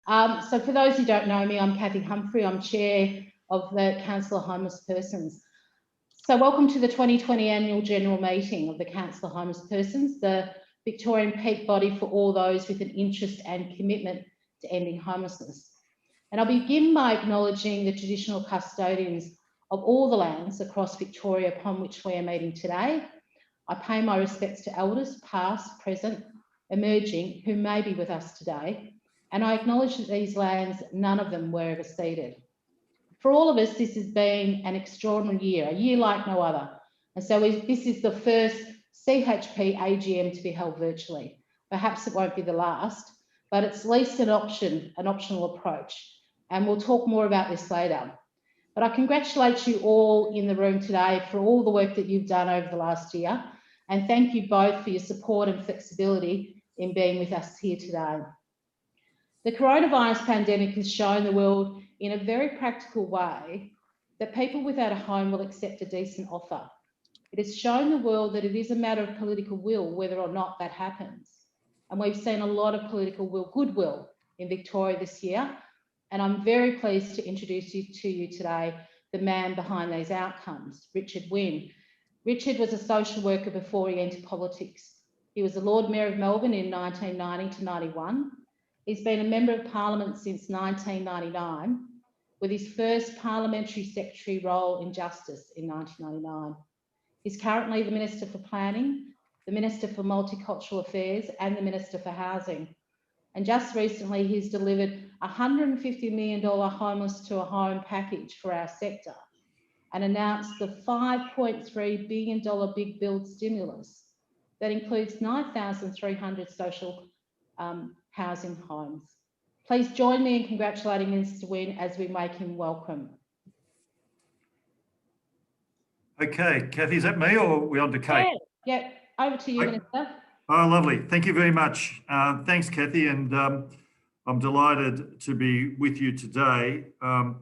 So for those who don't know me, I'm Kathy Humphrey. I'm Chair of the Council of Homeless Persons. So welcome to the 2020 Annual General Meeting of the Council of Homeless Persons, the Victorian peak body for all those with an interest and commitment to ending homelessness. And I'll begin by acknowledging the traditional custodians of all the lands across Victoria upon which we are meeting today. I pay my respects to elders, past, present, emerging, who may be with us today. And I acknowledge that these lands, none of them were ever ceded. For all of us, this has been an extraordinary year, a year like no other. And so this is the first CHP AGM to be held virtually. Perhaps it won't be the last, but it's at least an optional approach. And we'll talk more about this later. But I congratulate you all in the room today for all the work that you've done over the last year. And thank you both for your support and flexibility in being with us here today. The coronavirus pandemic has shown the world in a very practical way that people without a home will accept a decent offer. It has shown the world that it is a matter of political will whether or not that happens. And we've seen a lot of political goodwill in Victoria this year. And I'm very pleased to introduce to you today the man behind these outcomes, Richard Wynne. Richard was a social worker before he entered politics. He was the Lord Mayor of Melbourne in 1990 to 91. He's been a Member of Parliament since 1999, with his first Parliamentary Secretary role in Justice in 1999. He's currently the Minister for Planning, the Minister for Multicultural Affairs and the Minister for Housing. And just recently, he's delivered a $150 million homeless to a home package for our sector and announced the $5.3 billion Big Build stimulus that includes 9,300 social housing homes. Please join me in congratulating Minister Wynne as we make him welcome. Okay, Kathy, is that me or are we on to Kate? Yeah, over to you, Minister. Oh, lovely. Thank you very much. Thanks, Kathy, and I'm delighted to be with you today. I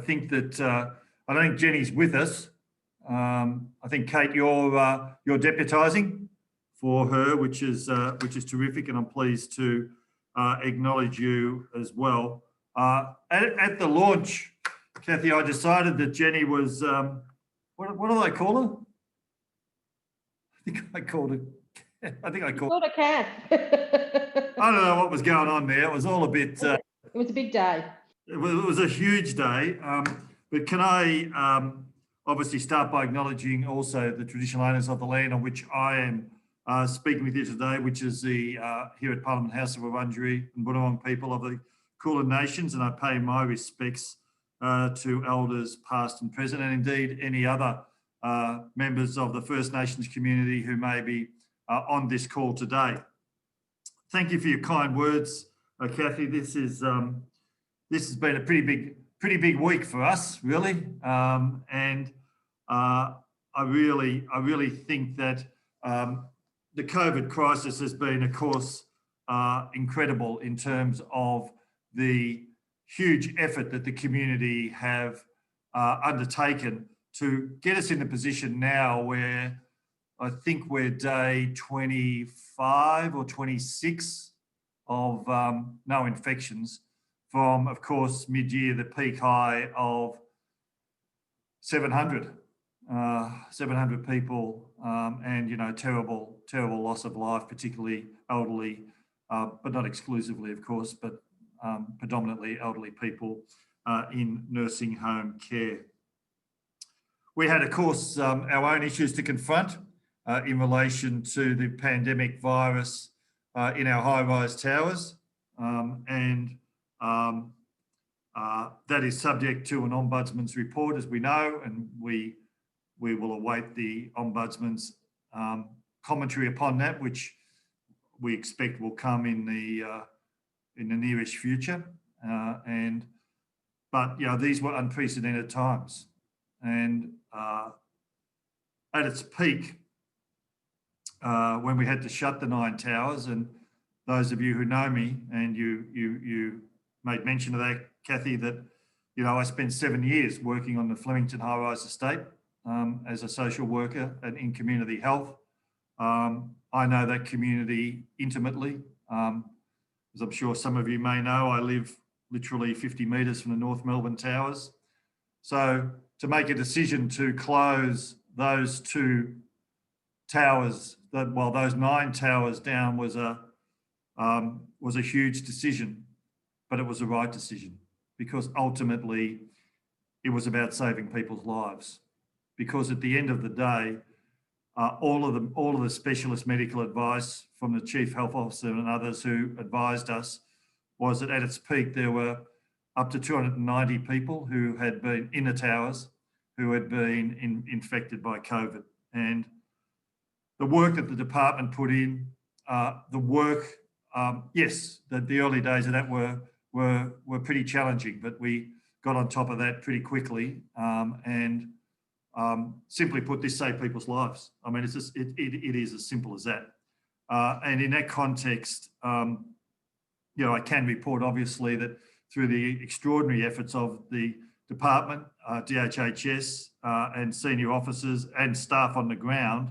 think that I don't think Jenny's with us. I think Kate, you're deputising for her, which is terrific, and I'm pleased to acknowledge you as well. At the launch, Kathy, I decided that Jenny was what do they call her? I think I called a cat. I don't know what was going on there. It was all a bit. It was a big day. It was a huge day. But can I obviously start by acknowledging also the traditional owners of the land on which I am speaking with you today, which is the here at Parliament House of Wurundjeri and Bunurong people of the Kulin Nations, and I pay my respects to elders past and present, and indeed any other members of the First Nations community who may be on this call today. Thank you for your kind words, Kathy. This has been a pretty big week for us, really, and I really think that the COVID crisis has been, of course, incredible in terms of the huge effort that the community have undertaken to get us in the position now where I think we're day 25 or 26 of no infections from, of course, mid-year, the peak high of 700 people and, you know, terrible loss of life, particularly elderly, but not exclusively, of course, but predominantly elderly people in nursing home care. We had, of course, our own issues to confront in relation to the pandemic virus in our high-rise towers, and that is subject to an Ombudsman's report, as we know, and we will await the Ombudsman's commentary upon that, which we expect will come in the nearish future. But you know, these were unprecedented times, and at its peak, when we had to shut the 9 towers, and those of you who know me, and you made mention of that, Kathy, that, you know, I spent 7 years working on the Flemington high-rise estate as a social worker and in community health. I know that community intimately. as I'm sure some of you may know, I live literally 50 metres from the North Melbourne Towers. So to make a decision to close those 2 towers, those 9 towers down was a huge decision, but it was the right decision, because ultimately it was about saving people's lives. Because at the end of the day, all of the specialist medical advice from the Chief Health Officer and others who advised us was that at its peak there were up to 290 people who had been in the towers who had been infected by COVID. And the work that the department put in, yes, the early days of that were pretty challenging, but we got on top of that pretty quickly. Simply put, this saved people's lives. I mean, it is as simple as that. And in that context, I can report obviously that through the extraordinary efforts of the department, DHHS, and senior officers and staff on the ground,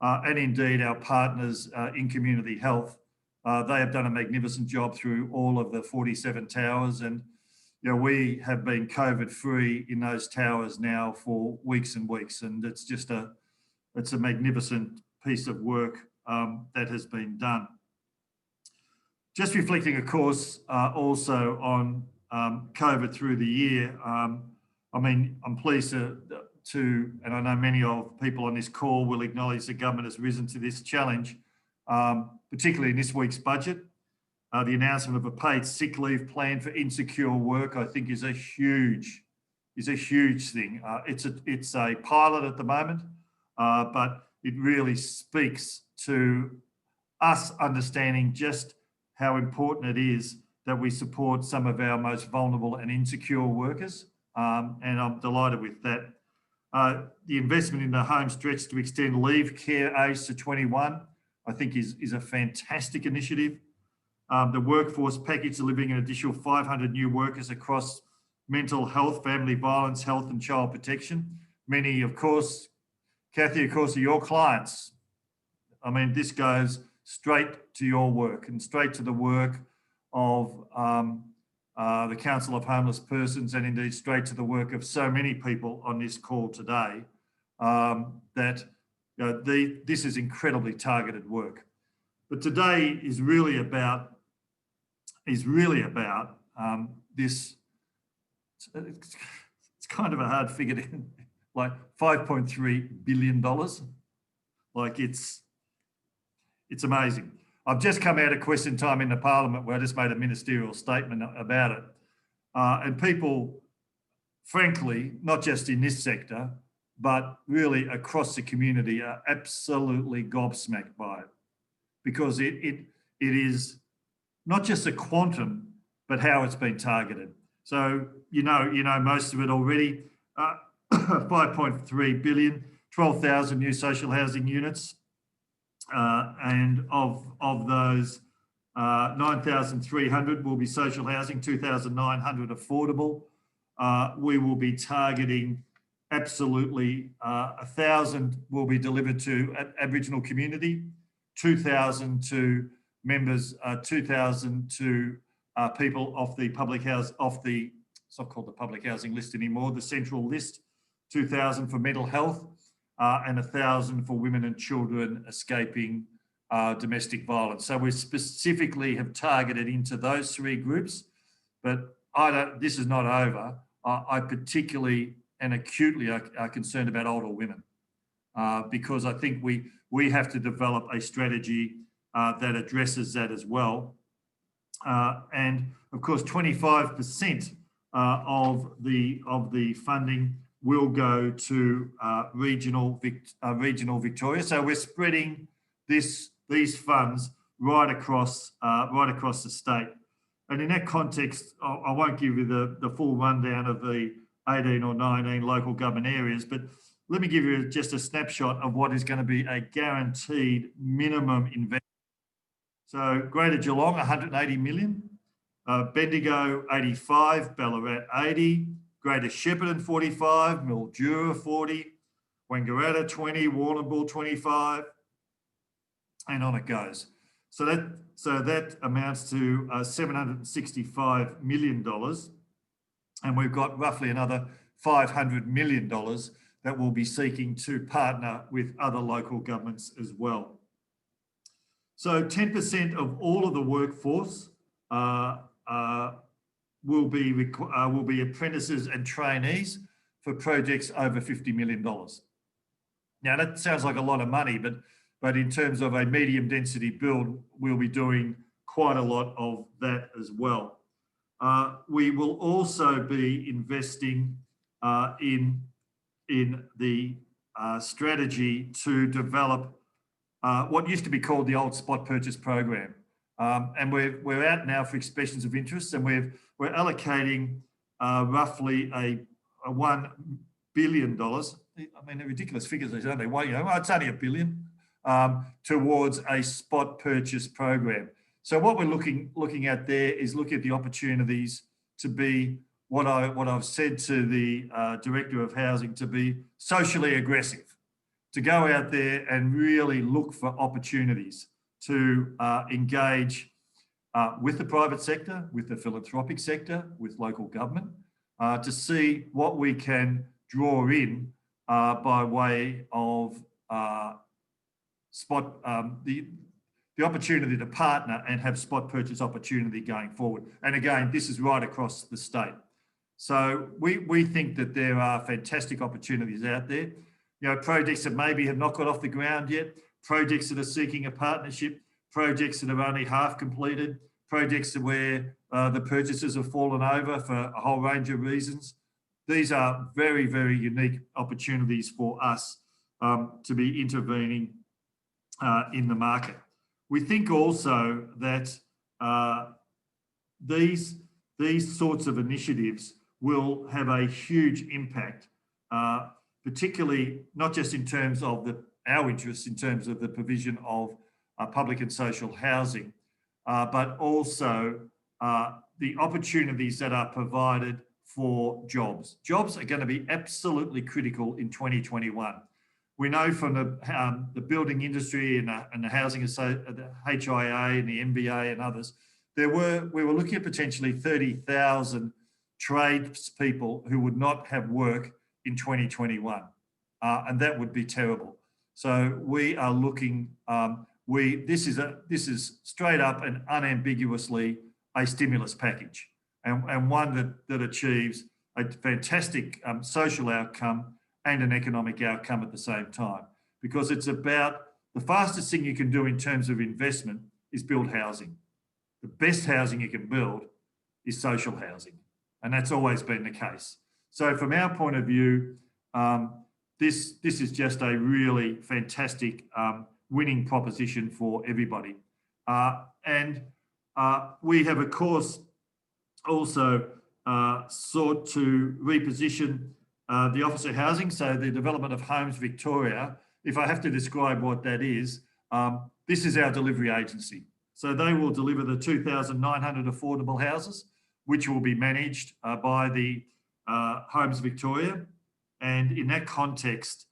and indeed our partners in community health, they have done a magnificent job through all of the 47 towers. And we have been COVID-free in those towers now for weeks and weeks, and it's a magnificent piece of work that has been done. Just reflecting, of course, also on COVID through the year. I mean, I'm pleased to, and I know many of people on this call will acknowledge the government has risen to this challenge, particularly in this week's budget. The announcement of a paid sick leave plan for insecure work, I think, is a huge thing. It's a pilot at the moment, but it really speaks to us understanding just how important it is that we support some of our most vulnerable and insecure workers, and I'm delighted with that. The investment in the home stretch to extend leave care age to 21, I think is a fantastic initiative. The workforce package delivering an additional 500 new workers across mental health, family violence, health and child protection. Many, of course, Kathy, of course, are your clients. I mean, this goes straight to your work and straight to the work of the Council of Homeless Persons, and indeed straight to the work of so many people on this call today, that this is incredibly targeted work. But today is really about this. It's kind of a hard figure to, like $5.3 billion. Like it's amazing. I've just come out of question time in the Parliament where I just made a ministerial statement about it. And people, frankly, not just in this sector, but really across the community, are absolutely gobsmacked by it, because it is not just a quantum, but how it's been targeted. So, you know most of it already. 5.3 billion, 12,000 new social housing units. And of those, 9,300 will be social housing, 2,900 affordable. We will be targeting absolutely 1,000 will be delivered to Aboriginal community, 2,000 to members, 2,000 to people off the public house, it's not called the public housing list anymore, the central list, 2,000 for mental health, and 1,000 for women and children escaping domestic violence. So we specifically have targeted into those 3 groups, but this is not over. I particularly and acutely are concerned about older women, because I think we have to develop a strategy that addresses that as well. And of course, 25% of the funding will go to regional Victoria. So we're spreading these funds right across the state. And in that context, I won't give you the full rundown of the 18 or 19 local government areas, but let me give you just a snapshot of what is going to be a guaranteed minimum investment. So Greater Geelong, 180 million, Bendigo, 85, Ballarat, 80, Greater Shepparton, 45, Mildura, 40, Wangaratta, 20, Warrnambool, 25, and on it goes. So that amounts to $765 million. And we've got roughly another $500 million that we'll be seeking to partner with other local governments as well. So 10% of all of the workforce will be apprentices and trainees for projects over $50 million. Now that sounds like a lot of money, but in terms of a medium density build, we'll be doing quite a lot of that as well. We will also be investing in the strategy to develop what used to be called the old spot purchase program. And we're out now for expressions of interest, and we're allocating roughly a $1 billion. I mean, they're ridiculous figures, aren't they? Well, you know, it's only $1 billion towards a spot purchase program. So what we're looking at there is looking at the opportunities to be what I've said to the Director of Housing, to be socially aggressive, to go out there and really look for opportunities to engage with the private sector, with the philanthropic sector, with local government, to see what we can draw in by way of the opportunity to partner and have spot purchase opportunity going forward. And again, this is right across the state. So we think that there are fantastic opportunities out there. You know, projects that maybe have not got off the ground yet, projects that are seeking a partnership, projects that are only half completed, projects where the purchases have fallen over for a whole range of reasons. These are very, very unique opportunities for us to be intervening in the market. We think also that these sorts of initiatives will have a huge impact, particularly not just in terms of our interests, in terms of the provision of public and social housing, but also the opportunities that are provided for jobs. Jobs are going to be absolutely critical in 2021. We know from the building industry and the housing, the HIA and the MBA and others, we were looking at potentially 30,000 tradespeople who would not have work in 2021, and that would be terrible. So we are looking. This is straight up and unambiguously a stimulus package, and one that achieves a fantastic social outcome and an economic outcome at the same time, because it's about the fastest thing you can do in terms of investment is build housing. The best housing you can build is social housing, and that's always been the case. So from our point of view, this is just a really fantastic winning proposition for everybody. And we have, of course, also sought to reposition the Office of Housing, so the development of Homes Victoria. If I have to describe what that is, this is our delivery agency. So they will deliver the 2,900 affordable houses, which will be managed by the Homes Victoria. And in that context,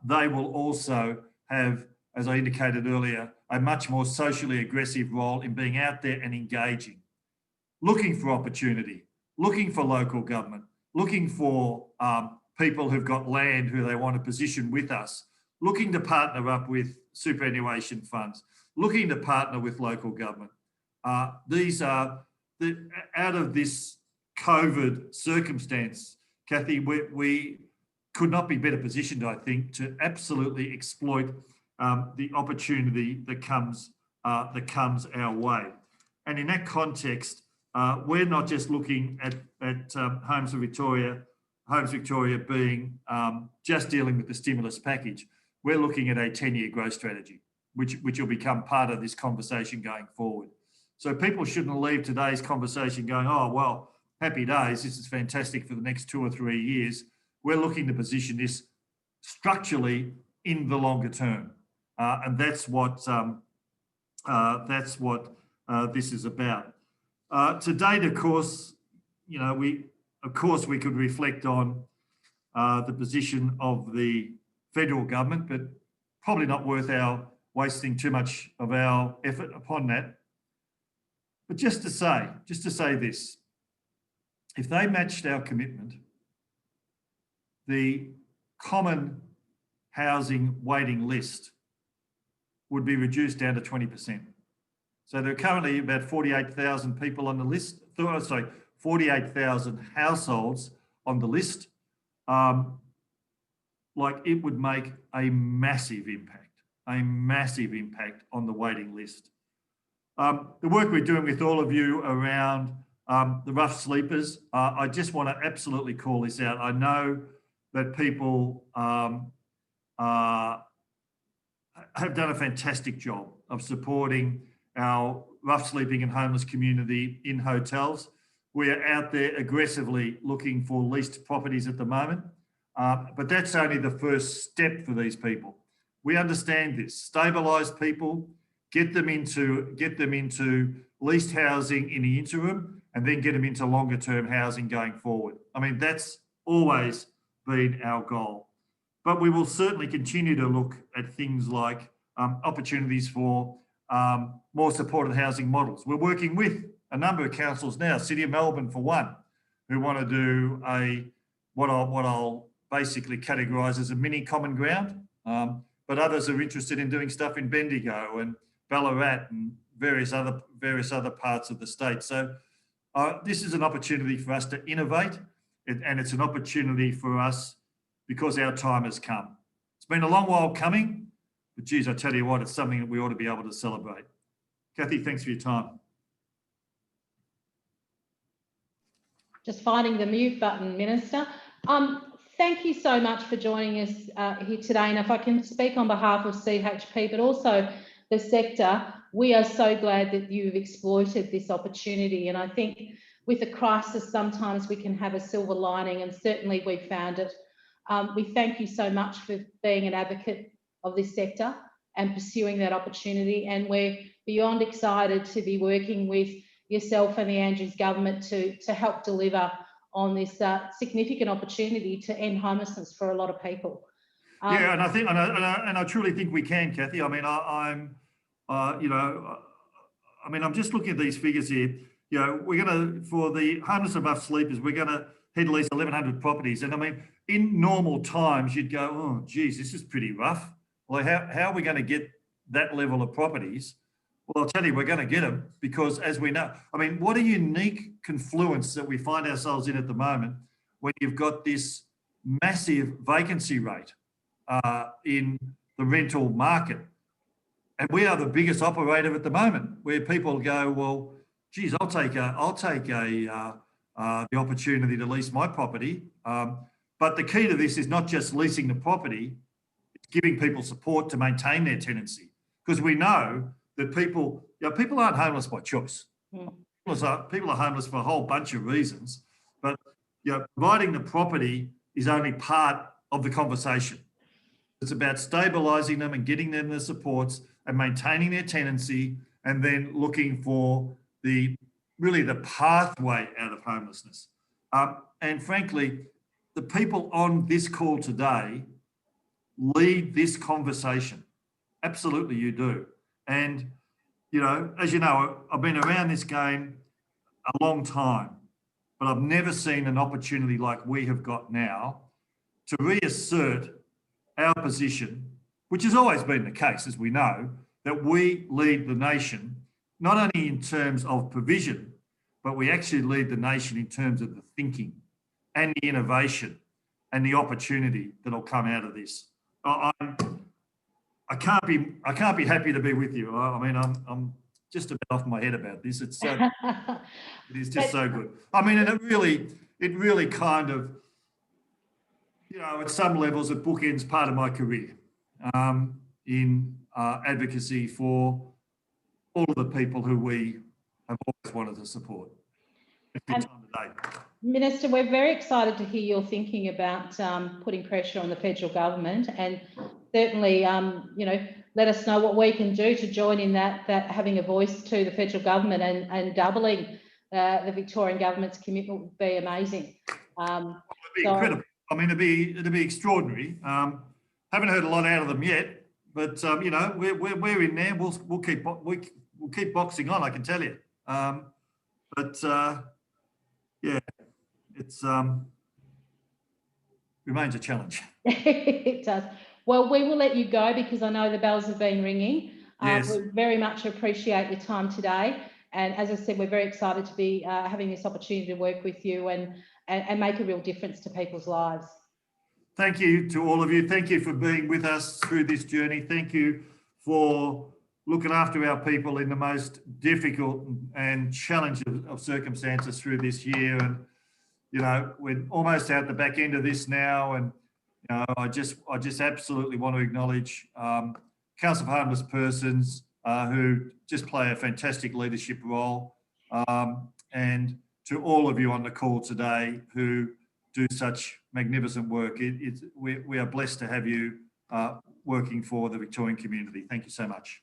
they will also have, as I indicated earlier, a much more socially aggressive role in being out there and engaging, looking for opportunity, looking for local government, looking for people who've got land who they want to position with us, looking to partner up with superannuation funds, looking to partner with local government. These are, out of this COVID circumstance, Kathy, we could not be better positioned, I think, to absolutely exploit the opportunity that comes our way. And in that context, we're not just looking at Homes Victoria being just dealing with the stimulus package. We're looking at a 10-year growth strategy, which will become part of this conversation going forward. So people shouldn't leave today's conversation going, oh, well, happy days, this is fantastic for the next 2 or 3 years. We're looking to position this structurally in the longer term. And that's what this is about. To date, of course, you know, we could reflect on the position of the federal government, but probably not worth our wasting too much of our effort upon that. But just to say this, if they matched our commitment, the common housing waiting list would be reduced down to 20%. So there are currently about 48,000 people on the list, 48,000 households on the list. Like, it would make a massive impact on the waiting list. The work we're doing with all of you around the rough sleepers, I just want to absolutely call this out. I know that people have done a fantastic job of supporting our rough sleeping and homeless community in hotels. We are out there aggressively looking for leased properties at the moment, but that's only the first step for these people. We understand this. Stabilise people, get them into leased housing in the interim, and then get them into longer term housing going forward. I mean, that's always been our goal. But we will certainly continue to look at things like opportunities for more supported housing models. We're working with a number of councils now, City of Melbourne for one, who want to do what I'll basically categorise as a mini common ground. But others are interested in doing stuff in Bendigo and Ballarat and various other parts of the state. So this is an opportunity for us to innovate, and it's an opportunity for us because our time has come. It's been a long while coming, but geez, I tell you what, it's something that we ought to be able to celebrate. Kathy, thanks for your time. Just finding the mute button, Minister. Thank you so much for joining us here today. And if I can speak on behalf of CHP, but also the sector, we are so glad that you've exploited this opportunity. And I think with a crisis, sometimes we can have a silver lining, and certainly we found it. We thank you so much for being an advocate of this sector and pursuing that opportunity. And we're beyond excited to be working with yourself and the Andrews government to help deliver on this significant opportunity to end homelessness for a lot of people. Yeah, and I think, and I truly think we can, Kathy. I mean, I'm just looking at these figures here. You know, we're going to, for the homeless and rough sleepers, we're going to hit at least 1,100 properties. And I mean, in normal times, you'd go, oh, geez, this is pretty rough. Well, how are we going to get that level of properties? Well, I'll tell you, we're going to get them because, as we know, I mean, what a unique confluence that we find ourselves in at the moment when you've got this massive vacancy rate in the rental market. And we are the biggest operator at the moment, where people go, well, geez, I'll take the opportunity to lease my property. But the key to this is not just leasing the property, it's giving people support to maintain their tenancy. Because we know that people aren't homeless by choice. People are homeless for a whole bunch of reasons. But providing the property is only part of the conversation. It's about stabilising them and getting them the supports and maintaining their tenancy, and then looking for the pathway out of homelessness. And frankly, the people on this call today lead this conversation. Absolutely, you do. And, as you know, I've been around this game a long time, but I've never seen an opportunity like we have got now to reassert our position, which has always been the case, as we know, that we lead the nation, not only in terms of provision, but we actually lead the nation in terms of the thinking and the innovation and the opportunity that'll come out of this. I can't be happy to be with you. I mean, I'm just about off my head about this. It's it is just so good. I mean, and it really kind of, at some levels, it bookends part of my career in advocacy for all of the people who we have always wanted to support. Minister, we're very excited to hear your thinking about putting pressure on the federal government, and certainly, let us know what we can do to join in that having a voice to the federal government, and doubling the Victorian government's commitment would be amazing. It'd be incredible. I mean, it'd be extraordinary. Haven't heard a lot out of them yet. you know, we're in there. We'll keep boxing on, I can tell you. Yeah, it's remains a challenge. It does. Well, we will let you go because I know the bells have been ringing. Yes. We very much appreciate your time today. And as I said, we're very excited to be having this opportunity to work with you and make a real difference to people's lives. Thank you to all of you. Thank you for being with us through this journey. Thank you for looking after our people in the most difficult and challenging of circumstances through this year. And, you know, we're almost out the back end of this now. And, you know, I just absolutely want to acknowledge Council for Homeless Persons who just play a fantastic leadership role. And to all of you on the call today who do such magnificent work. We are blessed to have you working for the Victorian community. Thank you so much.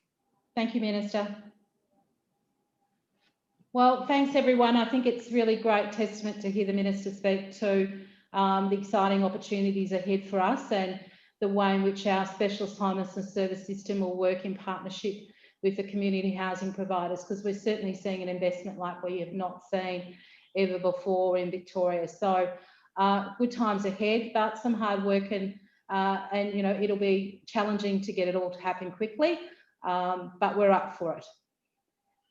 Thank you, Minister. Well, thanks everyone. I think it's really great testament to hear the Minister speak to the exciting opportunities ahead for us and the way in which our specialist homelessness service system will work in partnership with the community housing providers, because we're certainly seeing an investment like we have not seen ever before in Victoria. So good times ahead, but some hard work and you know, it'll be challenging to get it all to happen quickly, but we're up for it.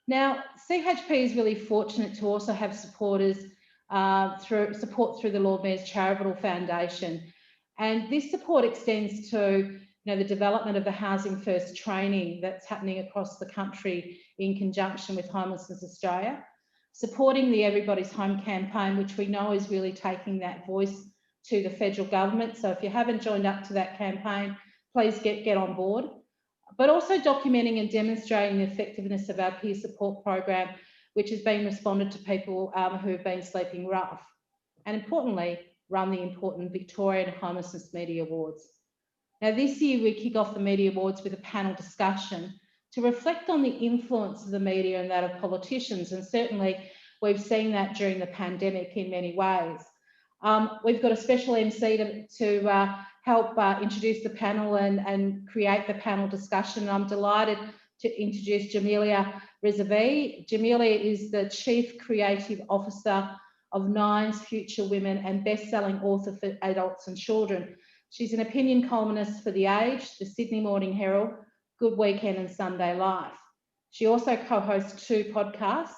Now, CHP is really fortunate to also have supporters support through the Lord Mayor's Charitable Foundation. And this support extends to, you know, the development of the Housing First training that's happening across the country in conjunction with Homelessness Australia, supporting the Everybody's Home campaign, which we know is really taking that voice to the federal government. So if you haven't joined up to that campaign, please get on board. But also documenting and demonstrating the effectiveness of our peer support program, which has been responded to people who have been sleeping rough. And importantly, run the important Victorian Homelessness Media Awards. Now this year we kick off the Media Awards with a panel discussion to reflect on the influence of the media and that of politicians. And certainly we've seen that during the pandemic in many ways. We've got a special MC to help introduce the panel and create the panel discussion. I'm delighted to introduce Jamilia Rizvi. Jamilia is the Chief Creative Officer of Nine's Future Women and best-selling author for adults and children. She's an opinion columnist for The Age, the Sydney Morning Herald, Good Weekend and Sunday Life. She also co-hosts 2 podcasts,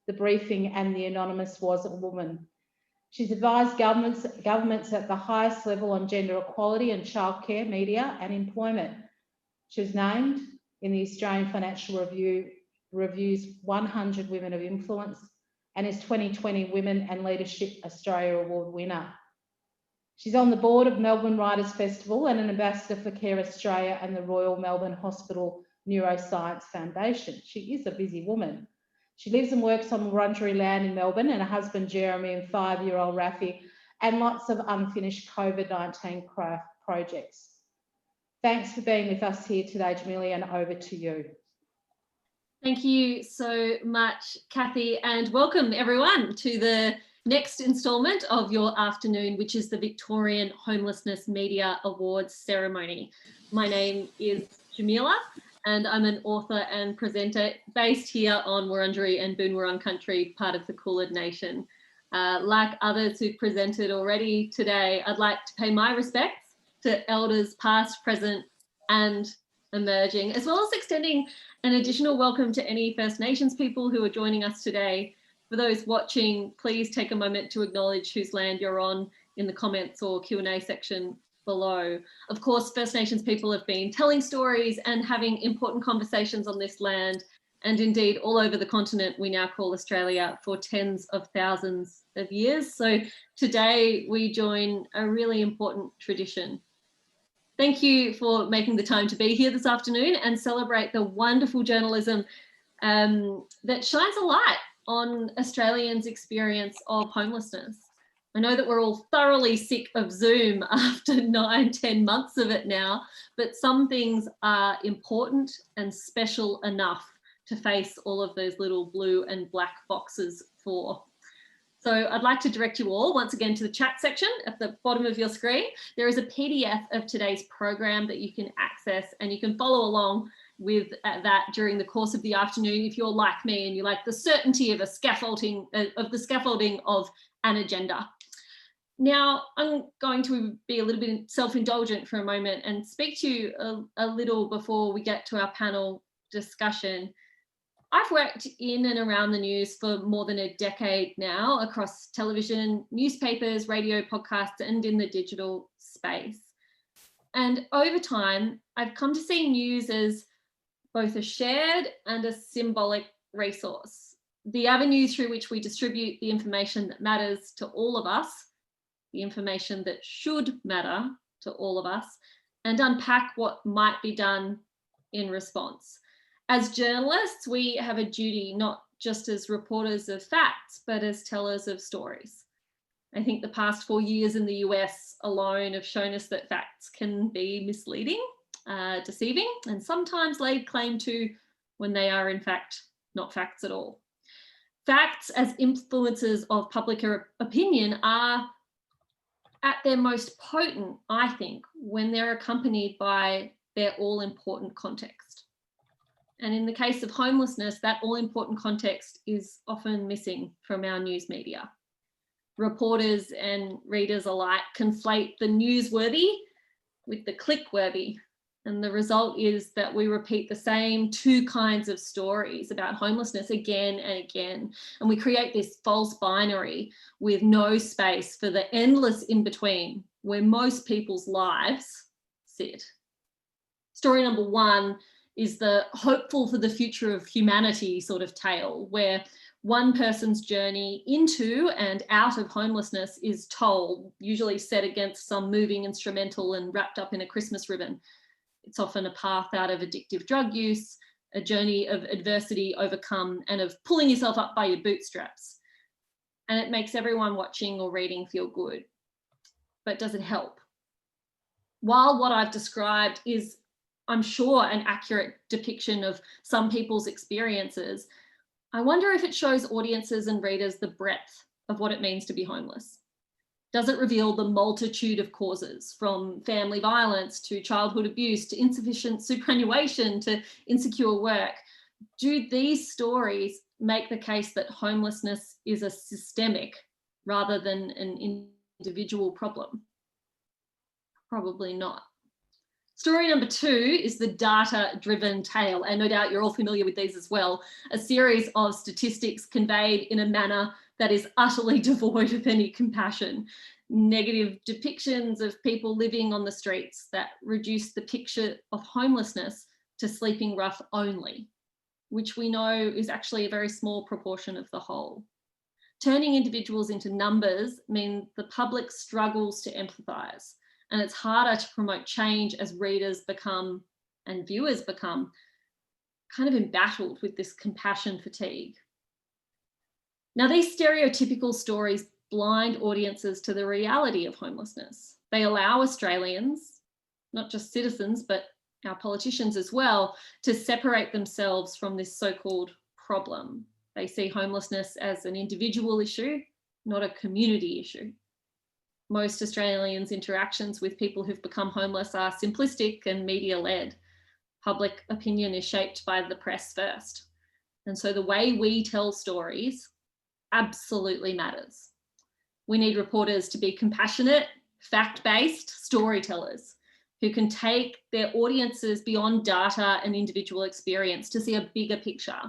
The Briefing and The Anonymous Was a Woman. She's advised governments at the highest level on gender equality and childcare, media and employment. She was named in the Australian Financial Review's 100 Women of Influence and is 2020 Women and Leadership Australia Award winner. She's on the board of Melbourne Writers Festival and an ambassador for Care Australia and the Royal Melbourne Hospital Neuroscience Foundation. She is a busy woman. She lives and works on Wurundjeri land in Melbourne, and her husband Jeremy and 5-year-old Rafi, and lots of unfinished COVID-19 projects. Thanks for being with us here today, Jamilia, and over to you. Thank you so much, Kathy, and welcome everyone to the next instalment of your afternoon, which is the Victorian Homelessness Media Awards ceremony. My name is Jamila, and I'm an author and presenter based here on Wurundjeri and Boon Wurrung country, part of the Kulin Nation. Like others who've presented already today, I'd like to pay my respects to elders past, present and emerging, as well as extending an additional welcome to any First Nations people who are joining us today. For those watching, please take a moment to acknowledge whose land you're on in the comments or Q&A section below. Of course, First Nations people have been telling stories and having important conversations on this land, and indeed all over the continent we now call Australia, for tens of thousands of years. So today we join a really important tradition. Thank you for making the time to be here this afternoon and celebrate the wonderful journalism that shines a light on Australians' experience of homelessness. I know that we're all thoroughly sick of Zoom after 9-10 months of it now, but some things are important and special enough to face all of those little blue and black boxes for. So I'd like to direct you all once again to the chat section at the bottom of your screen. There is a PDF of today's program that you can access, and you can follow along with that during the course of the afternoon if you're like me and you like the certainty of the scaffolding of an agenda. Now, I'm going to be a little bit self-indulgent for a moment and speak to you a little before we get to our panel discussion. I've worked in and around the news for more than a decade now across television, newspapers, radio, podcasts, and in the digital space. And over time, I've come to see news as both a shared and a symbolic resource, the avenue through which we distribute the information that matters to all of us, the information that should matter to all of us, and unpack what might be done in response. As journalists, we have a duty not just as reporters of facts, but as tellers of stories. I think the past 4 years in the US alone have shown us that facts can be misleading, deceiving, and sometimes laid claim to when they are in fact not facts at all. Facts as influencers of public opinion are at their most potent, I think, when they're accompanied by their all-important context. And in the case of homelessness, that all-important context is often missing from our news media. Reporters and readers alike conflate the newsworthy with the click-worthy, and the result is that we repeat the same two kinds of stories about homelessness again and again, and we create this false binary with no space for the endless in-between where most people's lives sit. Story number one is the hopeful for the future of humanity sort of tale, where one person's journey into and out of homelessness is told, usually set against some moving instrumental and wrapped up in a Christmas ribbon. It's often a path out of addictive drug use, a journey of adversity overcome, and of pulling yourself up by your bootstraps. And it makes everyone watching or reading feel good. But does it help? While what I've described is, I'm sure, an accurate depiction of some people's experiences, I wonder if it shows audiences and readers the breadth of what it means to be homeless. Does it reveal the multitude of causes, from family violence to childhood abuse to insufficient superannuation to insecure work? Do these stories make the case that homelessness is a systemic rather than an individual problem? Probably not. Story number two is the data-driven tale, and no doubt you're all familiar with these as well, a series of statistics conveyed in a manner that is utterly devoid of any compassion. Negative depictions of people living on the streets that reduce the picture of homelessness to sleeping rough only, which we know is actually a very small proportion of the whole. Turning individuals into numbers means the public struggles to empathise, and it's harder to promote change as readers become and viewers become kind of embattled with this compassion fatigue. Now, these stereotypical stories blind audiences to the reality of homelessness. They allow Australians, not just citizens, but our politicians as well, to separate themselves from this so-called problem. They see homelessness as an individual issue, not a community issue. Most Australians' interactions with people who've become homeless are simplistic and media-led. Public opinion is shaped by the press first. And so the way we tell stories absolutely matters. We need reporters to be compassionate, fact-based storytellers who can take their audiences beyond data and individual experience to see a bigger picture.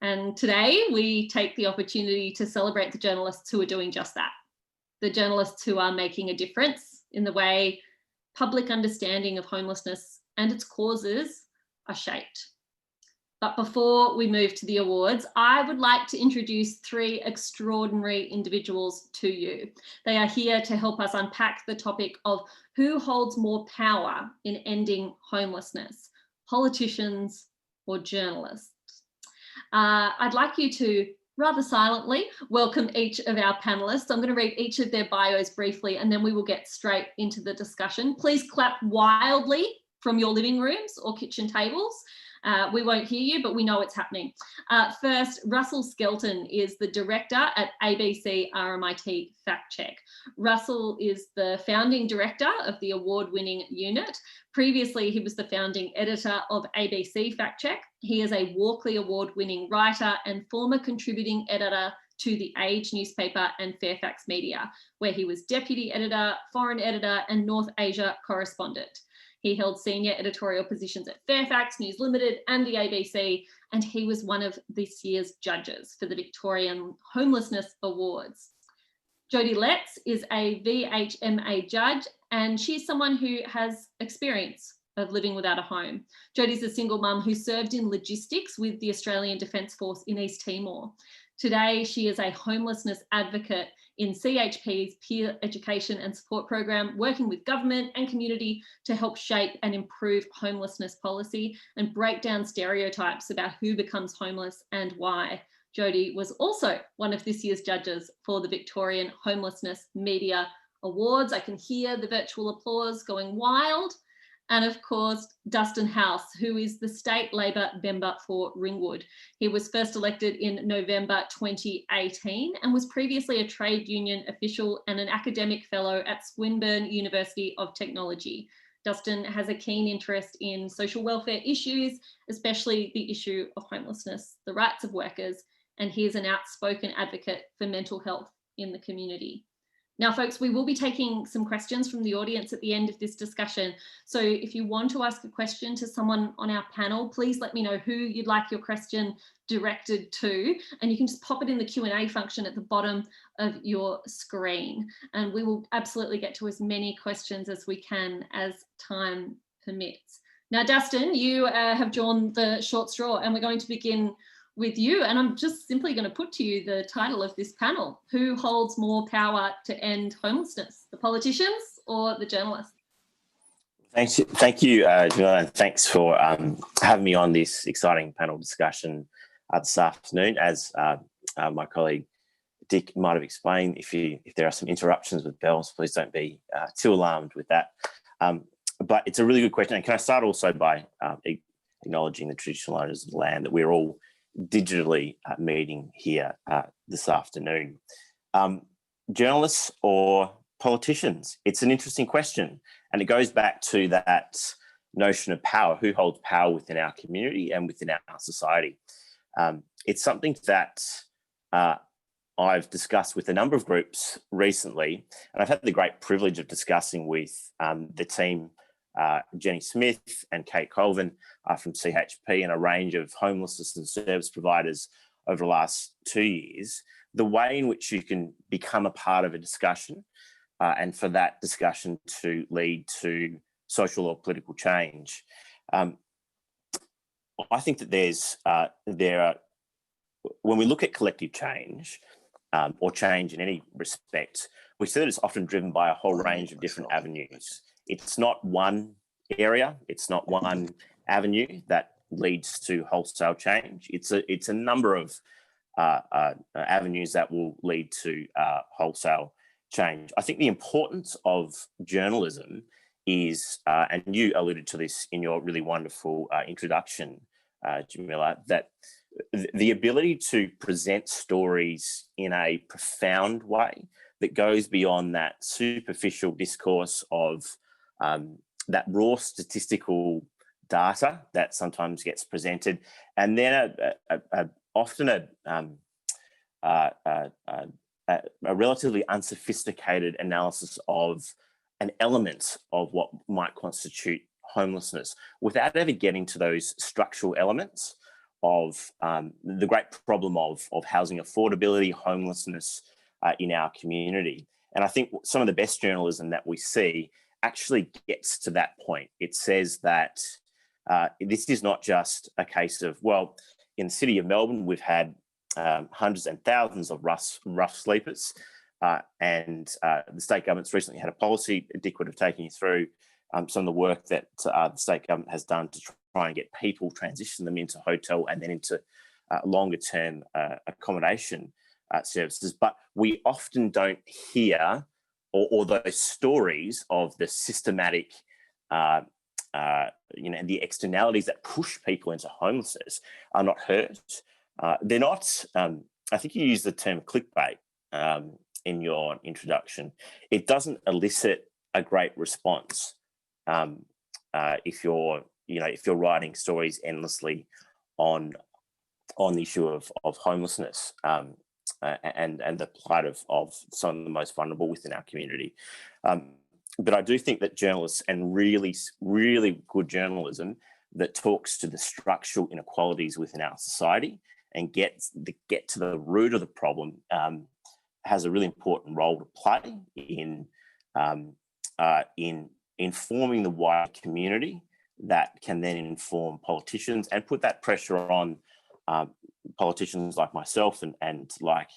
And today we take the opportunity to celebrate the journalists who are doing just that. The journalists who are making a difference in the way public understanding of homelessness and its causes are shaped. But before we move to the awards, I would like to introduce three extraordinary individuals to you. They are here to help us unpack the topic of who holds more power in ending homelessness, politicians or journalists. I'd like you to rather silently welcome each of our panelists. I'm going to read each of their bios briefly and then we will get straight into the discussion. Please clap wildly from your living rooms or kitchen tables. We won't hear you, but we know it's happening. First, Russell Skelton is the director at ABC RMIT Fact Check. Russell is the founding director of the award-winning unit. Previously, he was the founding editor of ABC Fact Check. He is a Walkley Award-winning writer and former contributing editor to the Age newspaper and Fairfax Media, where he was deputy editor, foreign editor, and North Asia correspondent. He held senior editorial positions at Fairfax, News Limited, and the ABC, and he was one of this year's judges for the Victorian Homelessness Awards. Jodie Letts is a VHMA judge, and she's someone who has experience of living without a home. Jodie's a single mum who served in logistics with the Australian Defence Force in East Timor. Today, she is a homelessness advocate in CHP's peer education and support program, working with government and community to help shape and improve homelessness policy and break down stereotypes about who becomes homeless and why. Jodie was also one of this year's judges for the Victorian Homelessness Media Awards. I can hear the virtual applause going wild. And of course, Dustin House, who is the state Labor member for Ringwood. He was first elected in November 2018 and was previously a trade union official and an academic fellow at Swinburne University of Technology. Dustin has a keen interest in social welfare issues, especially the issue of homelessness, the rights of workers, and he is an outspoken advocate for mental health in the community. Now, folks, we will be taking some questions from the audience at the end of this discussion. So if you want to ask a question to someone on our panel, please let me know who you'd like your question directed to, and you can just pop it in the Q&A function at the bottom of your screen. And we will absolutely get to as many questions as we can as time permits. Now, Dustin, you have drawn the short straw, and we're going to begin with you, and I'm just simply going to put to you the title of this panel. Who holds more power to end homelessness, the politicians or the journalists? Thank you, Jamila, and thanks for having me on this exciting panel discussion this afternoon. As my colleague Dick might have explained, if there are some interruptions with bells, please don't be too alarmed with that. But it's a really good question, and can I start also by acknowledging the traditional owners of the land that we're all digitally meeting here this afternoon. Journalists or politicians? It's an interesting question, and it goes back to that notion of power. Who holds power within our community and within our society? It's something that I've discussed with a number of groups recently, and I've had the great privilege of discussing with the team, Jenny Smith and Kate Colvin from CHP, and a range of homelessness and service providers over the last 2 years, the way in which you can become a part of a discussion and for that discussion to lead to social or political change. I think that when we look at collective change or change in any respect, we see that it's often driven by a whole range of different avenues. It's not one area, it's not one avenue that leads to wholesale change. It's a number of avenues that will lead to wholesale change. I think the importance of journalism is, and you alluded to this in your really wonderful introduction, Jamila, that the ability to present stories in a profound way that goes beyond that superficial discourse of that raw statistical data that sometimes gets presented, and then often a relatively unsophisticated analysis of an element of what might constitute homelessness without ever getting to those structural elements of the great problem of housing affordability, homelessness in our community. And I think some of the best journalism that we see actually gets to that point. It says that this is not just a case of, well, in the city of Melbourne, we've had hundreds and thousands of rough sleepers, and the state government's recently had a policy. Dick would have taken you through some of the work that the state government has done to try and get people, transition them into hotel and then into longer term accommodation services. But we often don't hear or those stories of the systematic the externalities that push people into homelessness are not heard. They're not, I think you used the term clickbait in your introduction. It doesn't elicit a great response if you're writing stories endlessly on the issue of homelessness and the plight of some of the most vulnerable within our community. But I do think that journalists, and really, really good journalism that talks to the structural inequalities within our society and get to the root of the problem, has a really important role to play in informing the wider community that can then inform politicians and put that pressure on politicians like myself and like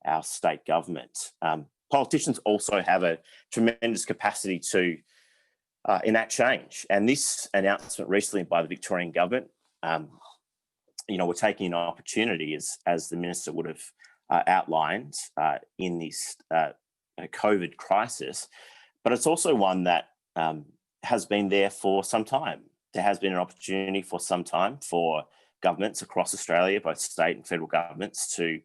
our state government. Politicians also have a tremendous capacity to enact change. And this announcement recently by the Victorian government, we're taking an opportunity, as the minister would have outlined in this COVID crisis, but it's also one that has been there for some time. There has been an opportunity for some time for governments across Australia, both state and federal governments, to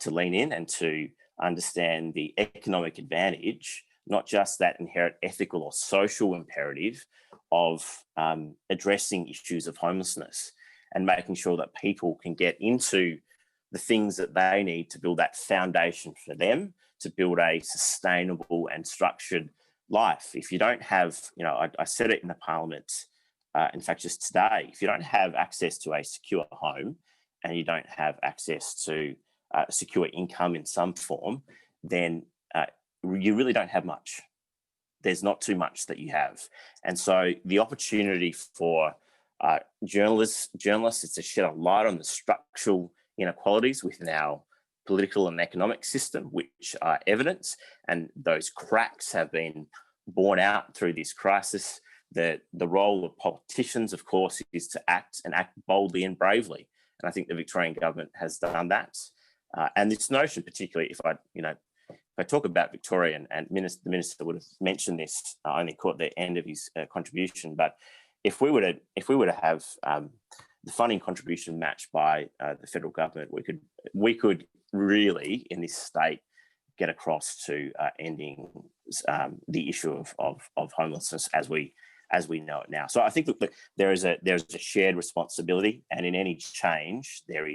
lean in and to understand the economic advantage, not just that inherent ethical or social imperative of addressing issues of homelessness and making sure that people can get into the things that they need to build that foundation for them to build a sustainable and structured life. If you don't have, I said it in the Parliament, in fact, just today, if you don't have access to a secure home and you don't have access to secure income in some form, then you really don't have much. There's not too much that you have. And so the opportunity for journalists is to shed a light on the structural inequalities within our political and economic system, which are evident, and those cracks have been borne out through this crisis. The role of politicians, of course, is to act boldly and bravely. And I think the Victorian government has done that. And this notion, particularly if I talk about Victoria, and the minister would have mentioned this, I only caught the end of his contribution, but if we were to have the funding contribution matched by the federal government, we could really, in this state, get across to ending the issue of homelessness as we know it now. So I think that there is a shared responsibility, and in any change there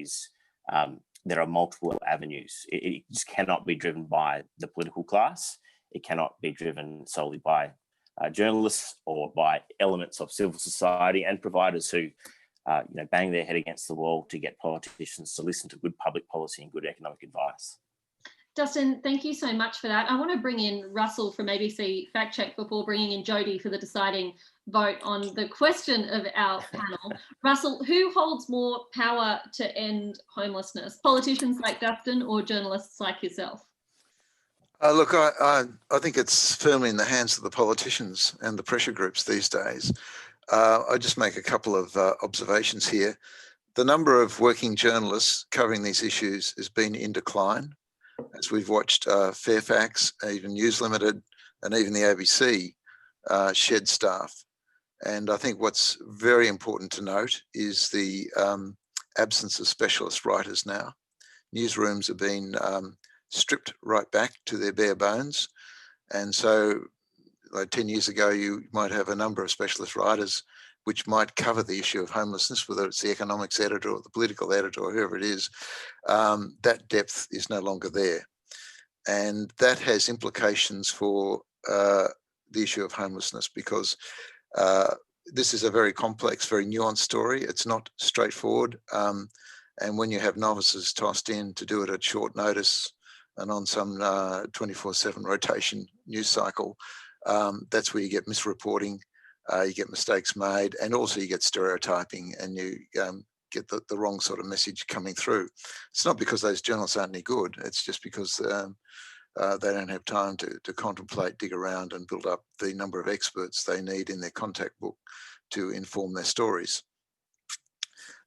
are multiple avenues. It just cannot be driven by the political class. It cannot be driven solely by journalists or by elements of civil society and providers who bang their head against the wall to get politicians to listen to good public policy and good economic advice. Dustin, thank you so much for that. I want to bring in Russell from ABC Fact Check before bringing in Jody for the deciding vote on the question of our panel. Russell, who holds more power to end homelessness? Politicians like Dustin or journalists like yourself? Look, I think it's firmly in the hands of the politicians and the pressure groups these days. I just make a couple of observations here. The number of working journalists covering these issues has been in decline, as we've watched Fairfax, even News Limited, and even the ABC shed staff. And I think what's very important to note is the absence of specialist writers now. Newsrooms have been stripped right back to their bare bones. And so like 10 years ago, you might have a number of specialist writers which might cover the issue of homelessness, whether it's the economics editor or the political editor or whoever it is. That depth is no longer there. And that has implications for the issue of homelessness, because this is a very complex, very nuanced story. It's not straightforward. And when you have novices tossed in to do it at short notice and on some 24/7 rotation news cycle, that's where you get misreporting, you get mistakes made, and also you get stereotyping, and you get the wrong sort of message coming through. It's not because those journalists aren't any good. It's just because they don't have time to contemplate, dig around, and build up the number of experts they need in their contact book to inform their stories.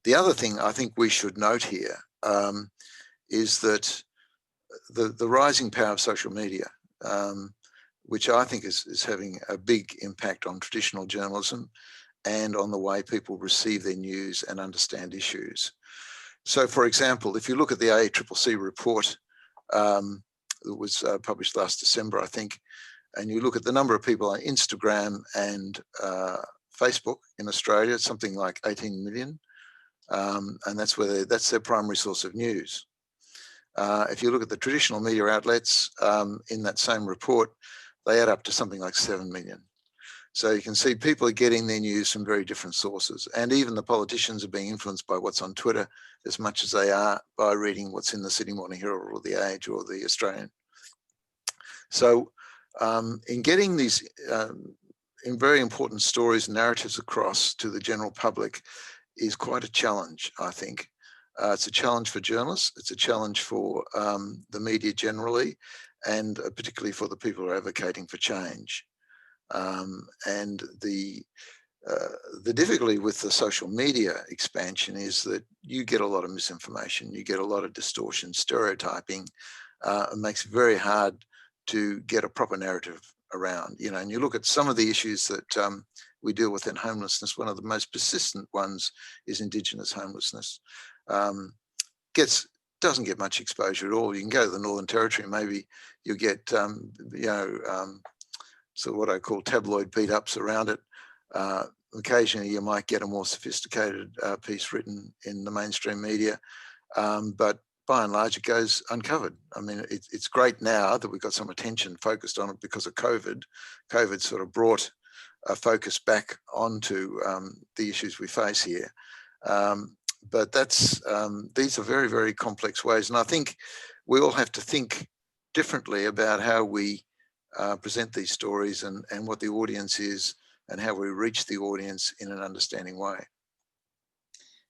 The other thing I think we should note here is that the rising power of social media, which I think is having a big impact on traditional journalism and on the way people receive their news and understand issues. So, for example, if you look at the ACCC report that was published last December, I think, and you look at the number of people on Instagram and Facebook in Australia, it's something like 18 million, and that's their primary source of news. If you look at the traditional media outlets in that same report, they add up to something like 7 million. So you can see people are getting their news from very different sources, and even the politicians are being influenced by what's on Twitter as much as they are by reading what's in the Sydney Morning Herald or the Age or the Australian. So in getting these in very important stories and narratives across to the general public is quite a challenge, I think. It's a challenge for journalists, it's a challenge for the media generally, and particularly for the people who are advocating for change. And the difficulty with the social media expansion is that you get a lot of misinformation, you get a lot of distortion, stereotyping. It makes it very hard to get a proper narrative around, you know, and you look at some of the issues that we deal with in homelessness. One of the most persistent ones is Indigenous homelessness. Doesn't get much exposure at all. You can go to the Northern Territory, maybe you'll get, so what I call tabloid beat-ups around it. Occasionally you might get a more sophisticated piece written in the mainstream media, but by and large it goes uncovered. I mean, it's great now that we've got some attention focused on it because of COVID. COVID sort of brought a focus back onto the issues we face here. But these are very, very complex ways. And I think we all have to think differently about how we present these stories and what the audience is and how we reach the audience in an understanding way.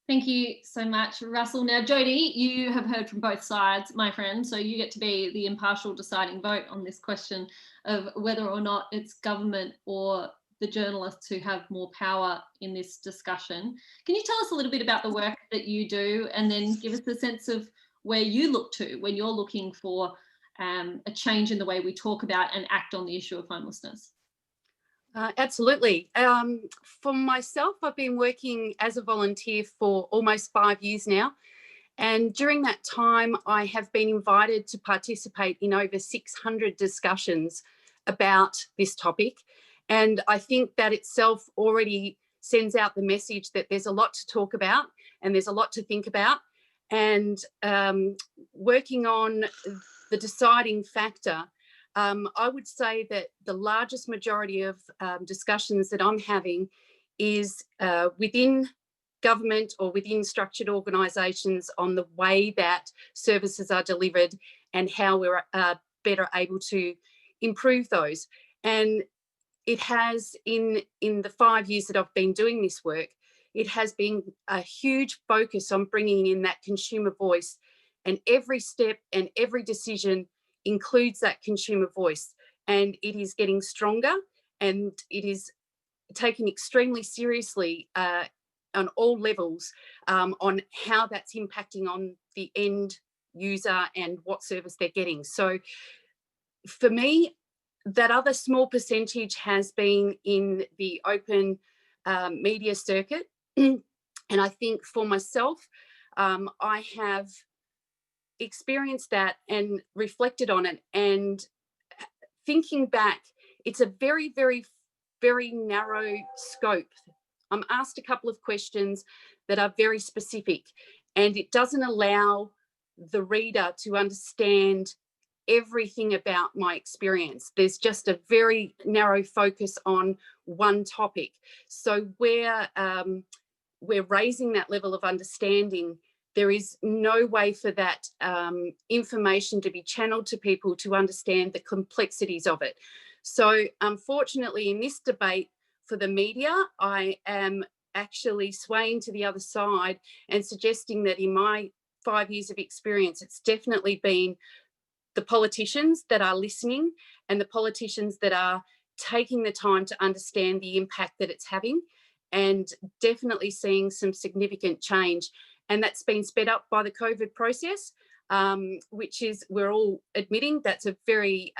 Thank you so much, Russell. Now, Jody, you have heard from both sides, my friend, so you get to be the impartial deciding vote on this question of whether or not it's government or the journalists who have more power in this discussion. Can you tell us a little bit about the work that you do, and then give us a sense of where you look to when you're looking for a change in the way we talk about and act on the issue of homelessness? Absolutely. For myself, I've been working as a volunteer for almost 5 years now. And during that time, I have been invited to participate in over 600 discussions about this topic. And I think that itself already sends out the message that there's a lot to talk about and there's a lot to think about. And working on the deciding factor, I would say that the largest majority of discussions that I'm having is within government or within structured organisations on the way that services are delivered and how we're better able to improve those. And it has, in the 5 years that I've been doing this work, it has been a huge focus on bringing in that consumer voice, and every step and every decision includes that consumer voice, and it is getting stronger and it is taken extremely seriously on all levels on how that's impacting on the end user and what service they're getting. So for me, that other small percentage has been in the open media circuit. And I think for myself, I have experienced that and reflected on it, and thinking back, it's a very, very, very narrow scope. I'm asked a couple of questions that are very specific, and it doesn't allow the reader to understand everything about my experience. There's just a very narrow focus on one topic. So where we're raising that level of understanding, there is no way for that information to be channeled to people to understand the complexities of it. So unfortunately, in this debate for the media, I am actually swaying to the other side and suggesting that in my 5 years of experience, it's definitely been the politicians that are listening and the politicians that are taking the time to understand the impact that it's having, and definitely seeing some significant change. And that's been sped up by the COVID process, which is, we're all admitting, that's a very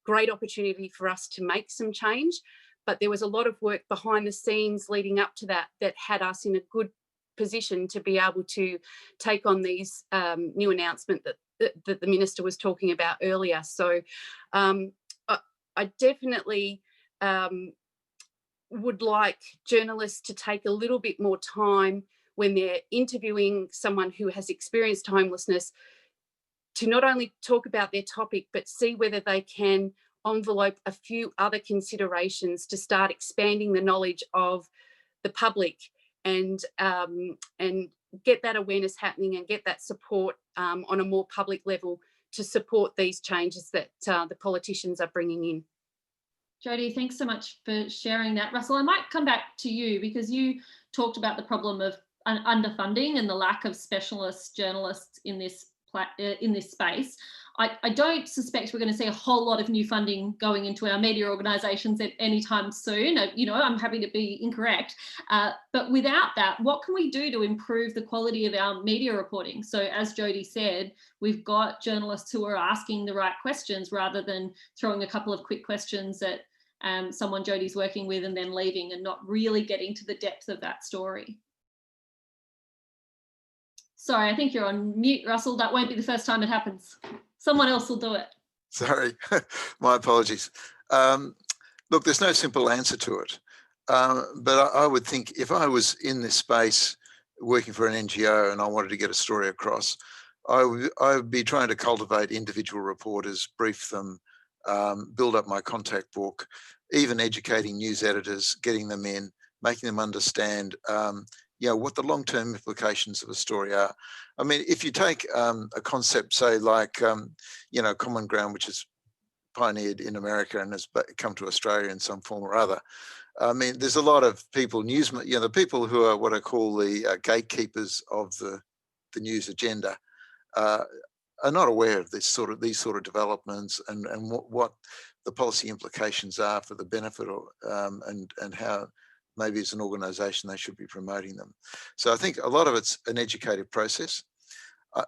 great opportunity for us to make some change. but there was a lot of work behind the scenes leading up to that had us in a good position to be able to take on these new announcement that the minister was talking about earlier. So I definitely would like journalists to take a little bit more time when they're interviewing someone who has experienced homelessness to not only talk about their topic, but see whether they can envelope a few other considerations to start expanding the knowledge of the public and get that awareness happening and get that support on a more public level to support these changes that the politicians are bringing in. Jodie, thanks so much for sharing that. Russell, I might come back to you because you talked about the problem of underfunding and the lack of specialist journalists in this space. I don't suspect we're going to see a whole lot of new funding going into our media organisations at any time soon. You know, I'm happy to be incorrect. But without that, what can we do to improve the quality of our media reporting? So as Jodie said, we've got journalists who are asking the right questions rather than throwing a couple of quick questions at someone Jodie's working with and then leaving and not really getting to the depth of that story. Sorry, I think you're on mute, Russell. That won't be the first time it happens. Someone else will do it. Sorry, my apologies. Look, there's no simple answer to it. But I would think if I was in this space working for an NGO and I wanted to get a story across, I would be trying to cultivate individual reporters, brief them, build up my contact book, even educating news editors, getting them in, making them understand what the long-term implications of a story are. I mean, if you take a concept, say, like, Common Ground, which is pioneered in America and has come to Australia in some form or other. I mean, there's a lot of people, the people who are what I call the gatekeepers of the news agenda are not aware of these sort of developments and what the policy implications are for the benefit of, and how maybe as an organisation they should be promoting them. So I think a lot of it's an educated process.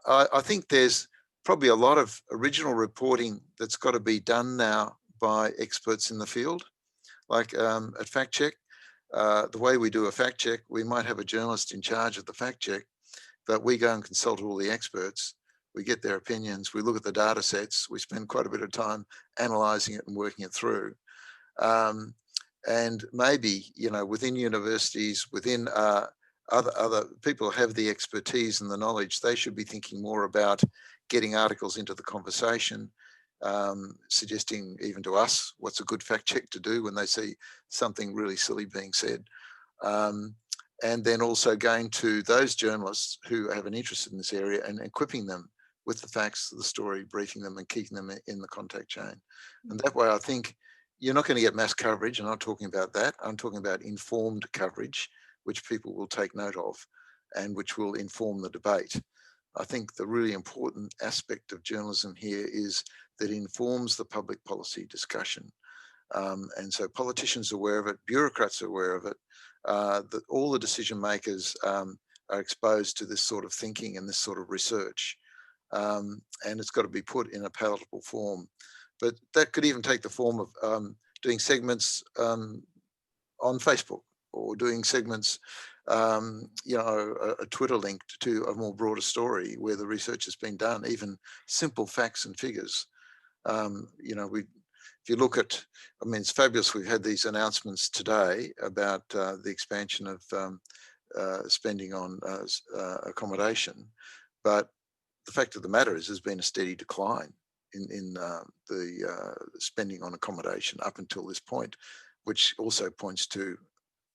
I think there's probably a lot of original reporting that's got to be done now by experts in the field. Like at Fact Check, the way we do a fact check, we might have a journalist in charge of the fact check, but we go and consult all the experts. We get their opinions, we look at the data sets, we spend quite a bit of time analysing it and working it through. And maybe, within universities, within other people have the expertise and the knowledge, they should be thinking more about getting articles into the conversation, suggesting even to us what's a good fact check to do when they see something really silly being said. And then also going to those journalists who have an interest in this area and equipping them with the facts of the story, briefing them and keeping them in the contact chain. And that way I think you're not going to get mass coverage. I'm not talking about that. I'm talking about informed coverage, which people will take note of and which will inform the debate. I think the really important aspect of journalism here is that it informs the public policy discussion. And so politicians are aware of it, bureaucrats are aware of it, that all the decision makers are exposed to this sort of thinking and this sort of research. And it's got to be put in a palatable form. But that could even take the form of doing segments on Facebook or doing segments, a Twitter link to a more broader story where the research has been done, even simple facts and figures. If you look at, I mean, it's fabulous. We've had these announcements today about the expansion of spending on accommodation, but the fact of the matter is there's been a steady decline in the spending on accommodation up until this point, which also points to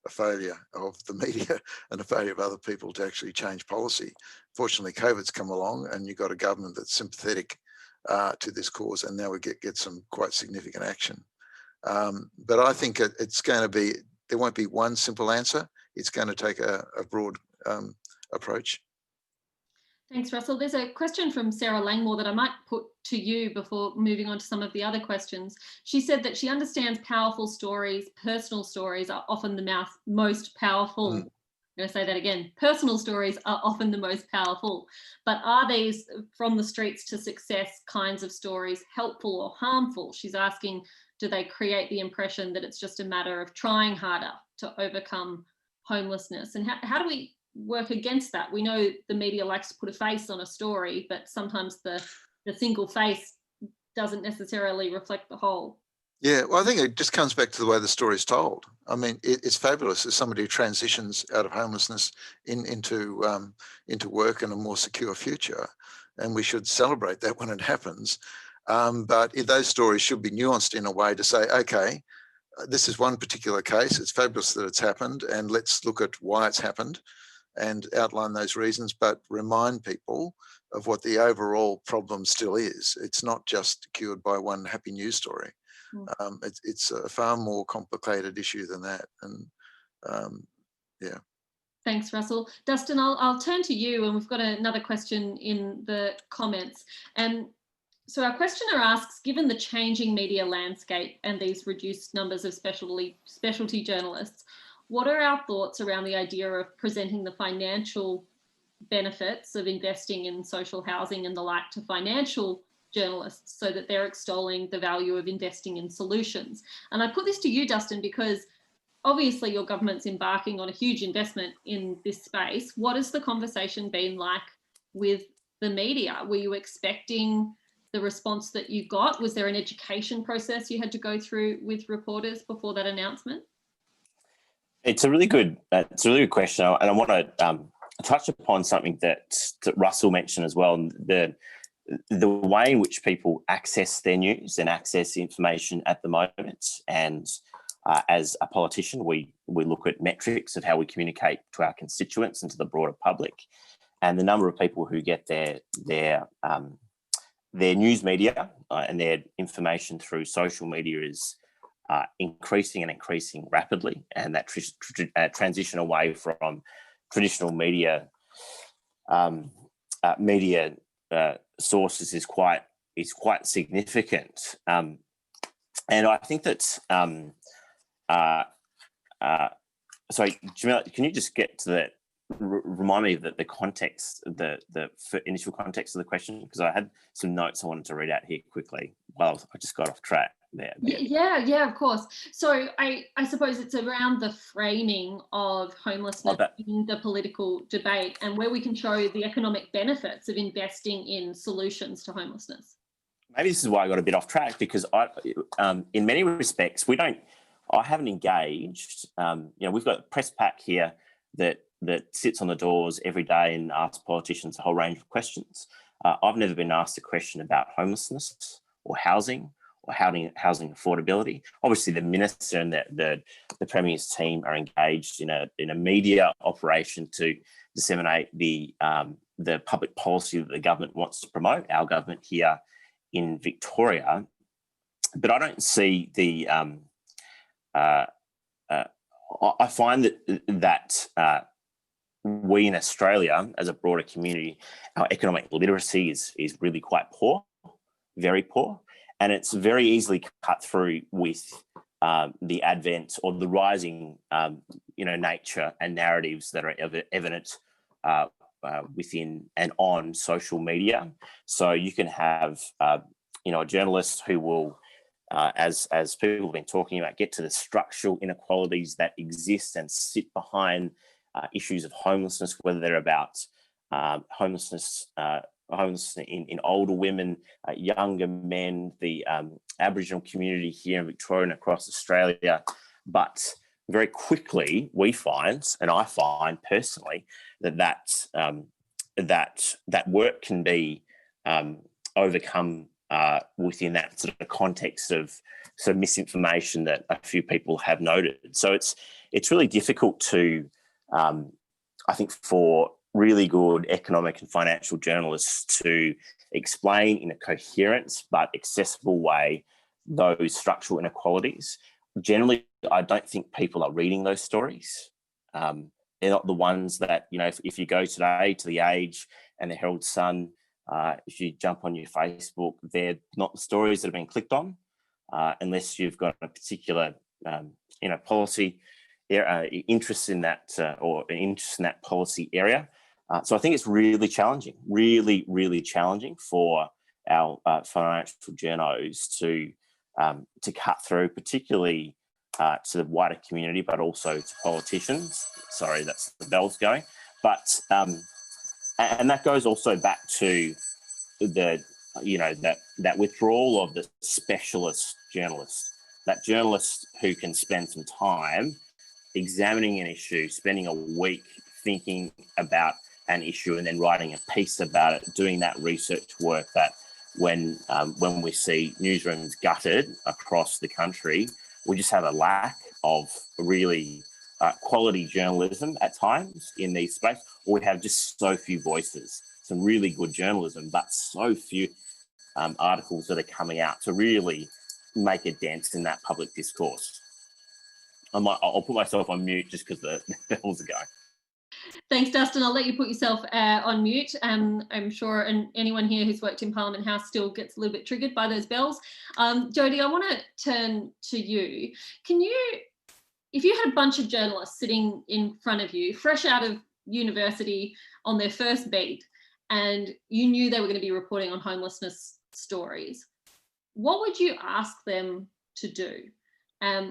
a failure of the media and a failure of other people to actually change policy. Fortunately, COVID's come along and you've got a government that's sympathetic to this cause, and now we get some quite significant action. But I think it's going to be, there won't be one simple answer. It's going to take a broad approach. Thanks, Russell. There's a question from Sarah Langmore that I might put to you before moving on to some of the other questions. She said that she understands powerful stories, personal stories are often the most powerful. I'm going to say that again. Personal stories are often the most powerful. But are these from the streets to success kinds of stories helpful or harmful? She's asking, do they create the impression that it's just a matter of trying harder to overcome homelessness? And how do we work against that? We know the media likes to put a face on a story, but sometimes the single face doesn't necessarily reflect the whole. Yeah, well, I think it just comes back to the way the story is told. I mean, it's fabulous as somebody who transitions out of homelessness into work and a more secure future, and we should celebrate that when it happens. But those stories should be nuanced in a way to say, okay, this is one particular case. It's fabulous that it's happened, and let's look at why it's happened and outline those reasons, but remind people of what the overall problem still is. It's not just cured by one happy news story. It's a far more complicated issue than that. And yeah. Thanks, Russell. Dustin, I'll turn to you, and we've got another question in the comments. And so our questioner asks, given the changing media landscape and these reduced numbers of specialty journalists, what are our thoughts around the idea of presenting the financial benefits of investing in social housing and the like to financial journalists so that they're extolling the value of investing in solutions? And I put this to you, Dustin, because obviously your government's embarking on a huge investment in this space. What has the conversation been like with the media? Were you expecting the response that you got? Was there an education process you had to go through with reporters before that announcement? It's a really good question, and I want to touch upon something that Russell mentioned as well. The way in which people access their news and access information at the moment, and as a politician, we look at metrics of how we communicate to our constituents and to the broader public, and the number of people who get their news media and their information through social media is increasing rapidly, and that transition away from traditional media sources is quite significant, and I think that. Sorry, Jamila, can you just get to that? Remind me of the context, the initial context of the question, because I had some notes I wanted to read out here quickly. Well, I just got off track there. Yeah, of course. So I suppose it's around the framing of homelessness in the political debate, and where we can show the economic benefits of investing in solutions to homelessness. Maybe this is why I got a bit off track, because in many respects, I haven't engaged. We've got a press pack here that sits on the doors every day and asks politicians a whole range of questions. I've never been asked a question about homelessness or housing affordability. Obviously, the minister and the Premier's team are engaged in a media operation to disseminate the public policy that the government wants to promote, our government here in Victoria. But I don't see the. I find that we in Australia, as a broader community, our economic literacy is really quite poor, very poor, and it's very easily cut through with the advent or the rising, nature and narratives that are evident within and on social media. So you can have, a journalist who will, as people have been talking about, get to the structural inequalities that exist and sit behind issues of homelessness, whether they're about homelessness in older women, younger men, the Aboriginal community here in Victoria and across Australia. But very quickly we find, and I find personally, that work can be overcome within that sort of context of sort of misinformation that a few people have noted. So it's really difficult to, I think, for really good economic and financial journalists to explain in a coherent but accessible way those structural inequalities. Generally, I don't think people are reading those stories. They're not the ones that, if you go today to The Age and the Herald Sun, if you jump on your Facebook, they're not the stories that have been clicked on, unless you've got a particular, policy interest in that or an interest in that policy area. So I think it's really challenging, really, really challenging for our financial journos to to cut through, particularly to the wider community, but also to politicians. Sorry, that's the bells going. But and that goes also back to the, that withdrawal of the specialist journalist, that journalist who can spend some time examining an issue, spending a week thinking about an issue and then writing a piece about it, doing that research work that when we see newsrooms gutted across the country, we just have a lack of really quality journalism at times in these spaces, or we have just so few voices, some really good journalism, but so few articles that are coming out to really make a dent in that public discourse. I'll put myself on mute just because the bells are going. Thanks, Dustin. I'll let you put yourself on mute. I'm sure and anyone here who's worked in Parliament House still gets a little bit triggered by those bells. Jodie, I want to turn to you. If you had a bunch of journalists sitting in front of you, fresh out of university on their first beat, and you knew they were going to be reporting on homelessness stories, what would you ask them to do?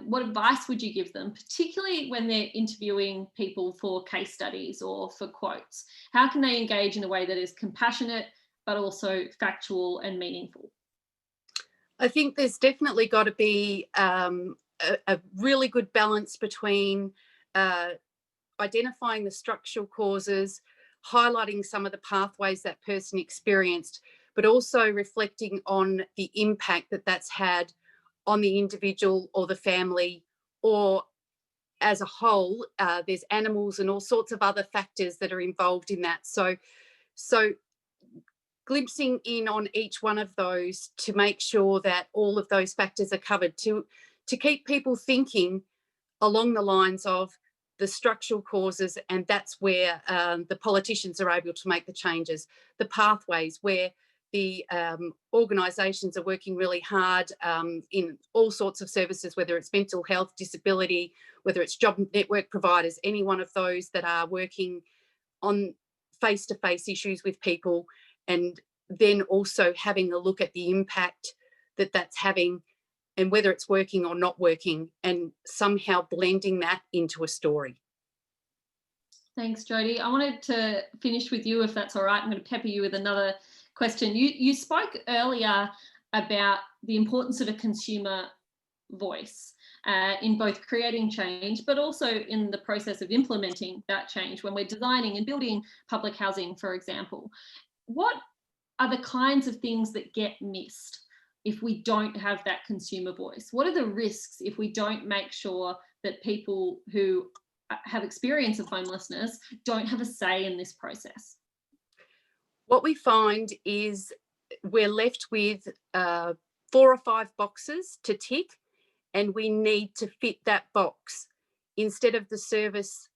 What advice would you give them, particularly when they're interviewing people for case studies or for quotes? How can they engage in a way that is compassionate, but also factual and meaningful? I think there's definitely got to be a really good balance between identifying the structural causes, highlighting some of the pathways that person experienced, but also reflecting on the impact that that's had on the individual or the family, or as a whole. There's animals and all sorts of other factors that are involved in that. So glimpsing in on each one of those to make sure that all of those factors are covered, to keep people thinking along the lines of the structural causes, and that's where the politicians are able to make the changes, the pathways where the organisations are working really hard in all sorts of services, whether it's mental health, disability, whether it's job network providers, any one of those that are working on face-to-face issues with people, and then also having a look at the impact that that's having and whether it's working or not working, and somehow blending that into a story. Thanks, Jodie. I wanted to finish with you, if that's all right. I'm going to pepper you with another question. You spoke earlier about the importance of a consumer voice in both creating change, but also in the process of implementing that change when we're designing and building public housing, for example. What are the kinds of things that get missed if we don't have that consumer voice? What are the risks if we don't make sure that people who have experience of homelessness don't have a say in this process? What we find is we're left with 4 or 5 boxes to tick, and we need to fit that box instead of the service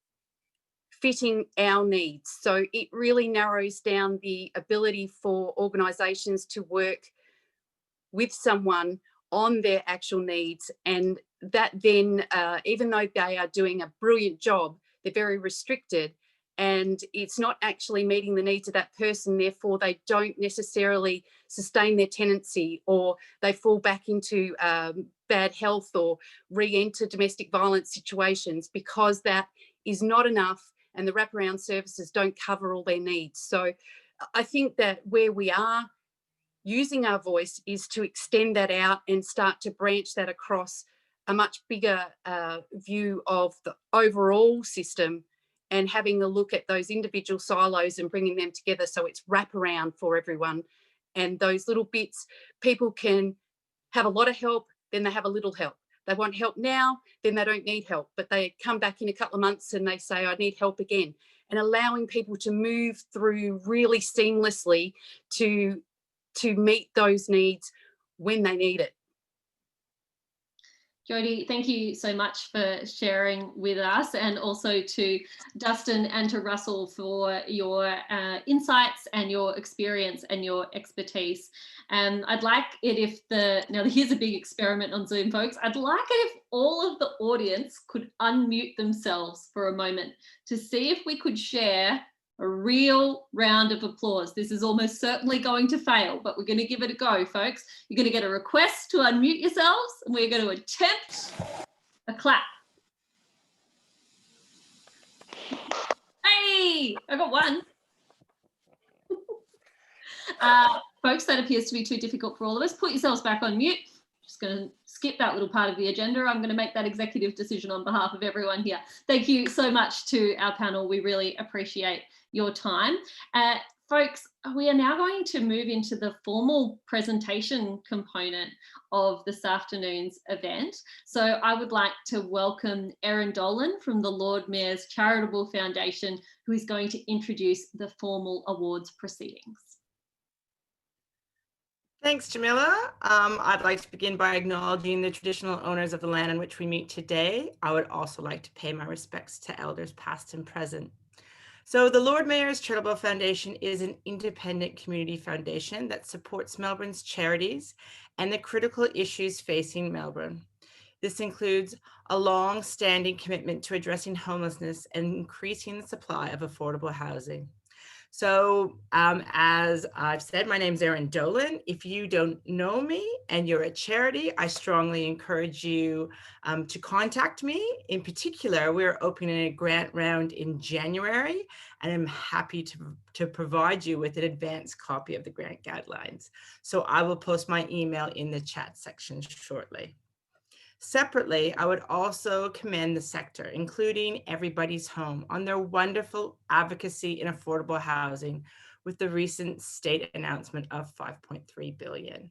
fitting our needs. So it really narrows down the ability for organisations to work with someone on their actual needs, and that then, even though they are doing a brilliant job, they're very restricted, and it's not actually meeting the needs of that person. Therefore, they don't necessarily sustain their tenancy, or they fall back into bad health or re-enter domestic violence situations because that is not enough and the wraparound services don't cover all their needs. So I think that where we are using our voice is to extend that out and start to branch that across a much bigger view of the overall system, and having a look at those individual silos and bringing them together so it's wraparound for everyone. And those little bits, people can have a lot of help, then they have a little help. They want help now, then they don't need help, but they come back in a couple of months and they say, I need help again. And allowing people to move through really seamlessly to meet those needs when they need it. Jodie, thank you so much for sharing with us, and also to Dustin and to Russell for your insights and your experience and your expertise. I'd like it if now here's a big experiment on Zoom, folks. I'd like it if all of the audience could unmute themselves for a moment to see if we could share a real round of applause. This is almost certainly going to fail, but we're going to give it a go, folks. You're going to get a request to unmute yourselves, and we're going to attempt a clap. Hey, I got one. Folks, that appears to be too difficult for all of us. Put yourselves back on mute. Just going to skip that little part of the agenda. I'm going to make that executive decision on behalf of everyone here. Thank you so much to our panel. We really appreciate your time. Folks, we are now going to move into the formal presentation component of this afternoon's event. So I would like to welcome Erin Dolan from the Lord Mayor's Charitable Foundation, who is going to introduce the formal awards proceedings. Thanks, Jamila. I'd like to begin by acknowledging the traditional owners of the land on which we meet today. I would also like to pay my respects to elders past and present. So the Lord Mayor's Charitable Foundation is an independent community foundation that supports Melbourne's charities and the critical issues facing Melbourne. This includes a long-standing commitment to addressing homelessness and increasing the supply of affordable housing. So as I've said, my name is Erin Dolan. If you don't know me and you're a charity, I strongly encourage you to contact me. In particular, we're opening a grant round in January, and I'm happy to provide you with an advanced copy of the grant guidelines. So I will post my email in the chat section shortly. Separately, I would also commend the sector, including Everybody's Home, on their wonderful advocacy in affordable housing with the recent state announcement of $5.3 billion.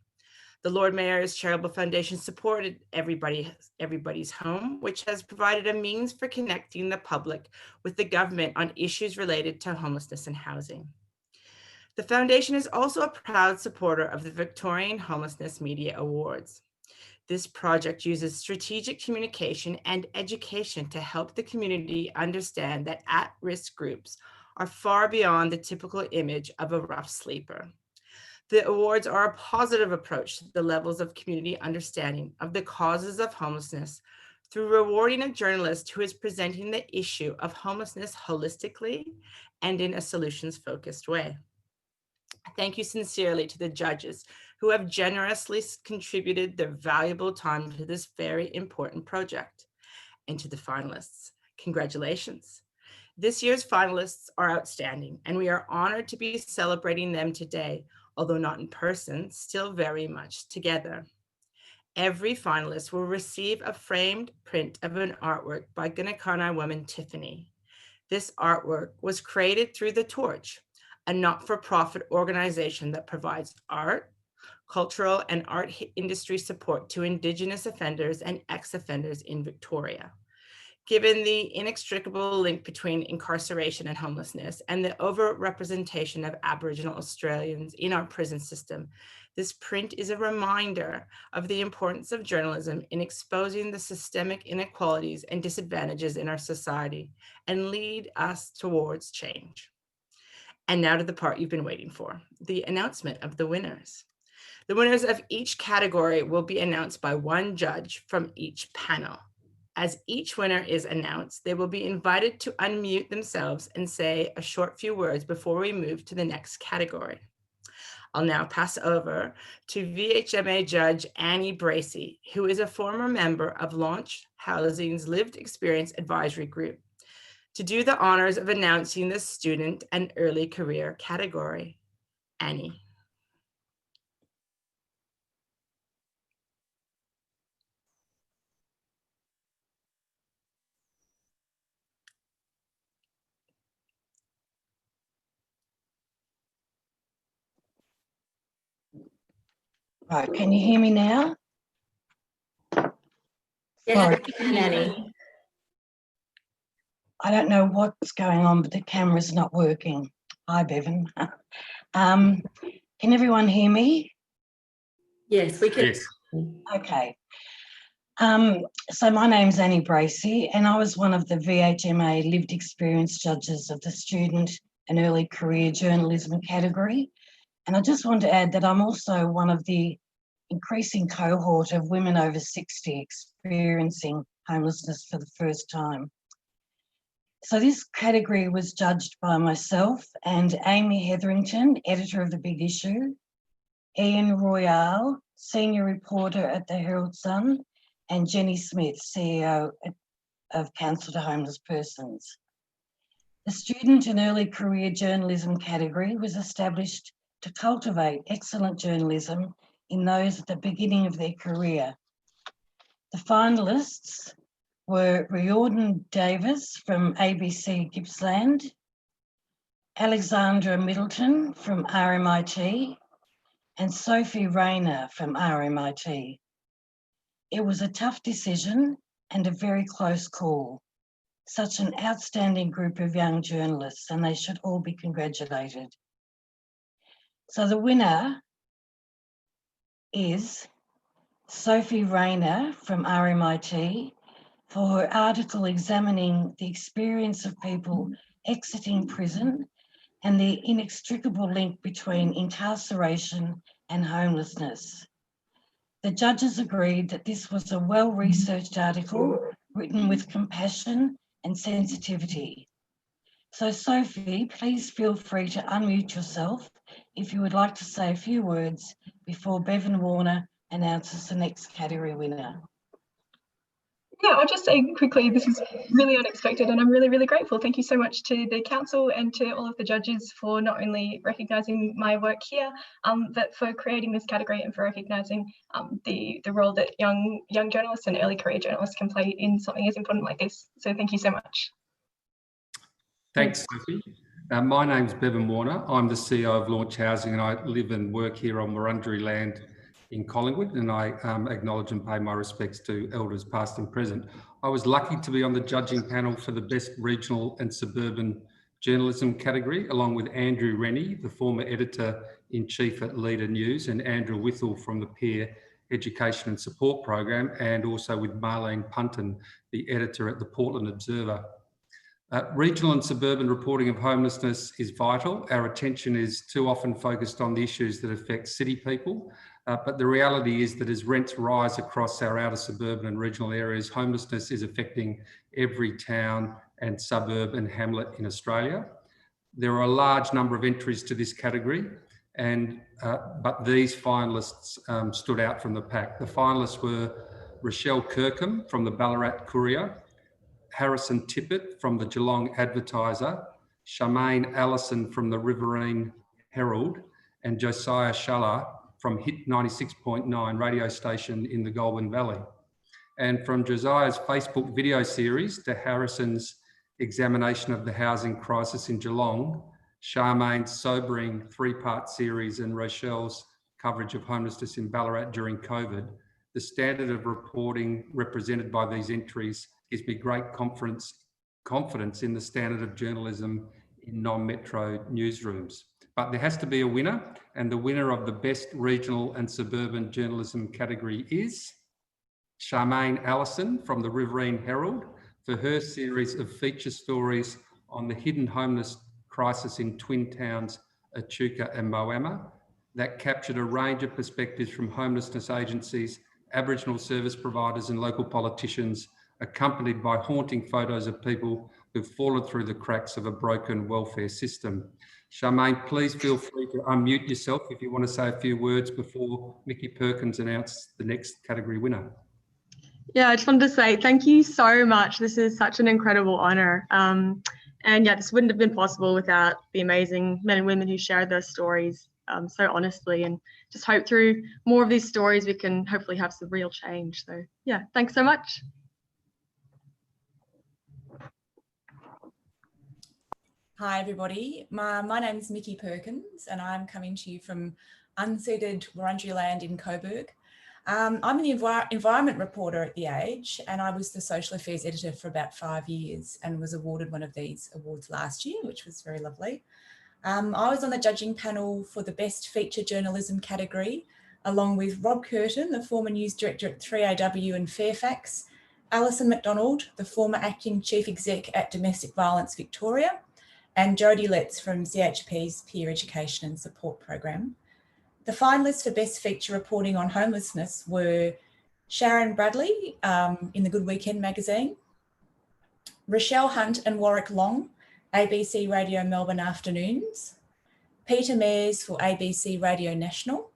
The Lord Mayor's Charitable Foundation supported Everybody's Home, which has provided a means for connecting the public with the government on issues related to homelessness and housing. The foundation is also a proud supporter of the Victorian Homelessness Media Awards. This project uses strategic communication and education to help the community understand that at-risk groups are far beyond the typical image of a rough sleeper. The awards are a positive approach to the levels of community understanding of the causes of homelessness through rewarding a journalist who is presenting the issue of homelessness holistically and in a solutions-focused way. Thank you sincerely to the judges who have generously contributed their valuable time to this very important project. And to the finalists, congratulations. This year's finalists are outstanding, and we are honored to be celebrating them today, although not in person, still very much together. Every finalist will receive a framed print of an artwork by Gunakana woman Tiffany. This artwork was created through The Torch, a not-for-profit organization that provides art, cultural and art industry support to Indigenous offenders and ex-offenders in Victoria. Given the inextricable link between incarceration and homelessness and the overrepresentation of Aboriginal Australians in our prison system, this print is a reminder of the importance of journalism in exposing the systemic inequalities and disadvantages in our society and lead us towards change. And now to the part you've been waiting for, the announcement of the winners. The winners of each category will be announced by one judge from each panel. As each winner is announced, they will be invited to unmute themselves and say a short few words before we move to the next category. I'll now pass over to VHMA Judge Annie Bracey, who is a former member of Launch Housing's Lived Experience Advisory Group, to do the honors of announcing the student and early career category. Annie. Right, can you hear me now? Yes, Sorry. Annie. I don't know what's going on, but the camera's not working. Hi, Bevan. Can everyone hear me? Yes, we can. Yes. Okay. So my name's Annie Bracey, and I was one of the VHMA lived experience judges of the student and early career journalism category. And I just want to add that I'm also one of the increasing cohort of women over 60 experiencing homelessness for the first time. So this category was judged by myself and Amy Hetherington, editor of The Big Issue, Ian Royale, senior reporter at the Herald Sun, and Jenny Smith, CEO of Council to Homeless Persons. The student and early career journalism category was established to cultivate excellent journalism in those at the beginning of their career. The finalists were Riordan Davis from ABC Gippsland, Alexandra Middleton from RMIT, and Sophie Rayner from RMIT. It was a tough decision and a very close call. Such an outstanding group of young journalists, and they should all be congratulated. So the winner is Sophie Rayner from RMIT for her article examining the experience of people exiting prison and the inextricable link between incarceration and homelessness. The judges agreed that this was a well-researched article written with compassion and sensitivity. So Sophie, please feel free to unmute yourself if you would like to say a few words before Bevan Warner announces the next category winner. Yeah, I'll just say quickly, this is really unexpected and I'm really, really grateful. Thank you so much to the council and to all of the judges for not only recognising my work here, but for creating this category and for recognising the role that young journalists and early career journalists can play in something as important like this. So thank you so much. Thanks, Sophie. My name's Bevan Warner. I'm the CEO of Launch Housing and I live and work here on Wurundjeri land in Collingwood, and I acknowledge and pay my respects to elders past and present. I was lucky to be on the judging panel for the best regional and suburban journalism category, along with Andrew Rennie, the former editor-in-chief at Leader News, and Andrew Whittle from the Peer Education and Support Program, and also with Marlene Punton, the editor at the Portland Observer. Regional and suburban reporting of homelessness is vital. Our attention is too often focused on the issues that affect city people, but the reality is that as rents rise across our outer suburban and regional areas, homelessness is affecting every town and suburb and hamlet in Australia. There are a large number of entries to this category, but these finalists stood out from the pack. The finalists were Rochelle Kirkham from the Ballarat Courier, Harrison Tippett from the Geelong Advertiser, Charmaine Allison from the Riverine Herald, and Josiah Shuller from Hit 96.9 radio station in the Goulburn Valley. And from Josiah's Facebook video series to Harrison's examination of the housing crisis in Geelong, Charmaine's sobering three-part series and Rochelle's coverage of homelessness in Ballarat during COVID, the standard of reporting represented by these entries gives me great confidence in the standard of journalism in non-metro newsrooms. But there has to be a winner, and the winner of the best regional and suburban journalism category is Charmaine Allison from the Riverine Herald for her series of feature stories on the hidden homeless crisis in twin towns Echuca and Moama that captured a range of perspectives from homelessness agencies, Aboriginal service providers and local politicians, accompanied by haunting photos of people who've fallen through the cracks of a broken welfare system. Charmaine, please feel free to unmute yourself if you want to say a few words before Mickey Perkins announces the next category winner. Yeah, I just wanted to say thank you so much. This is such an incredible honour. And yeah, this wouldn't have been possible without the amazing men and women who shared their stories so honestly, and just hope through more of these stories we can hopefully have some real change. So yeah, thanks so much. Hi everybody, my name is Mickey Perkins and I'm coming to you from unceded Wurundjeri land in Coburg. I'm an environment reporter at The Age and I was the social affairs editor for about 5 years and was awarded one of these awards last year, which was very lovely. I was on the judging panel for the best feature journalism category, along with Rob Curtin, the former news director at 3AW in Fairfax, Alison McDonald, the former acting chief exec at Domestic Violence Victoria, and Jodie Letts from CHP's Peer Education and Support Program. The finalists for Best Feature Reporting on Homelessness were Sharon Bradley in the Good Weekend magazine, Rochelle Hunt and Warwick Long, ABC Radio Melbourne Afternoons, Peter Mayers for ABC Radio National,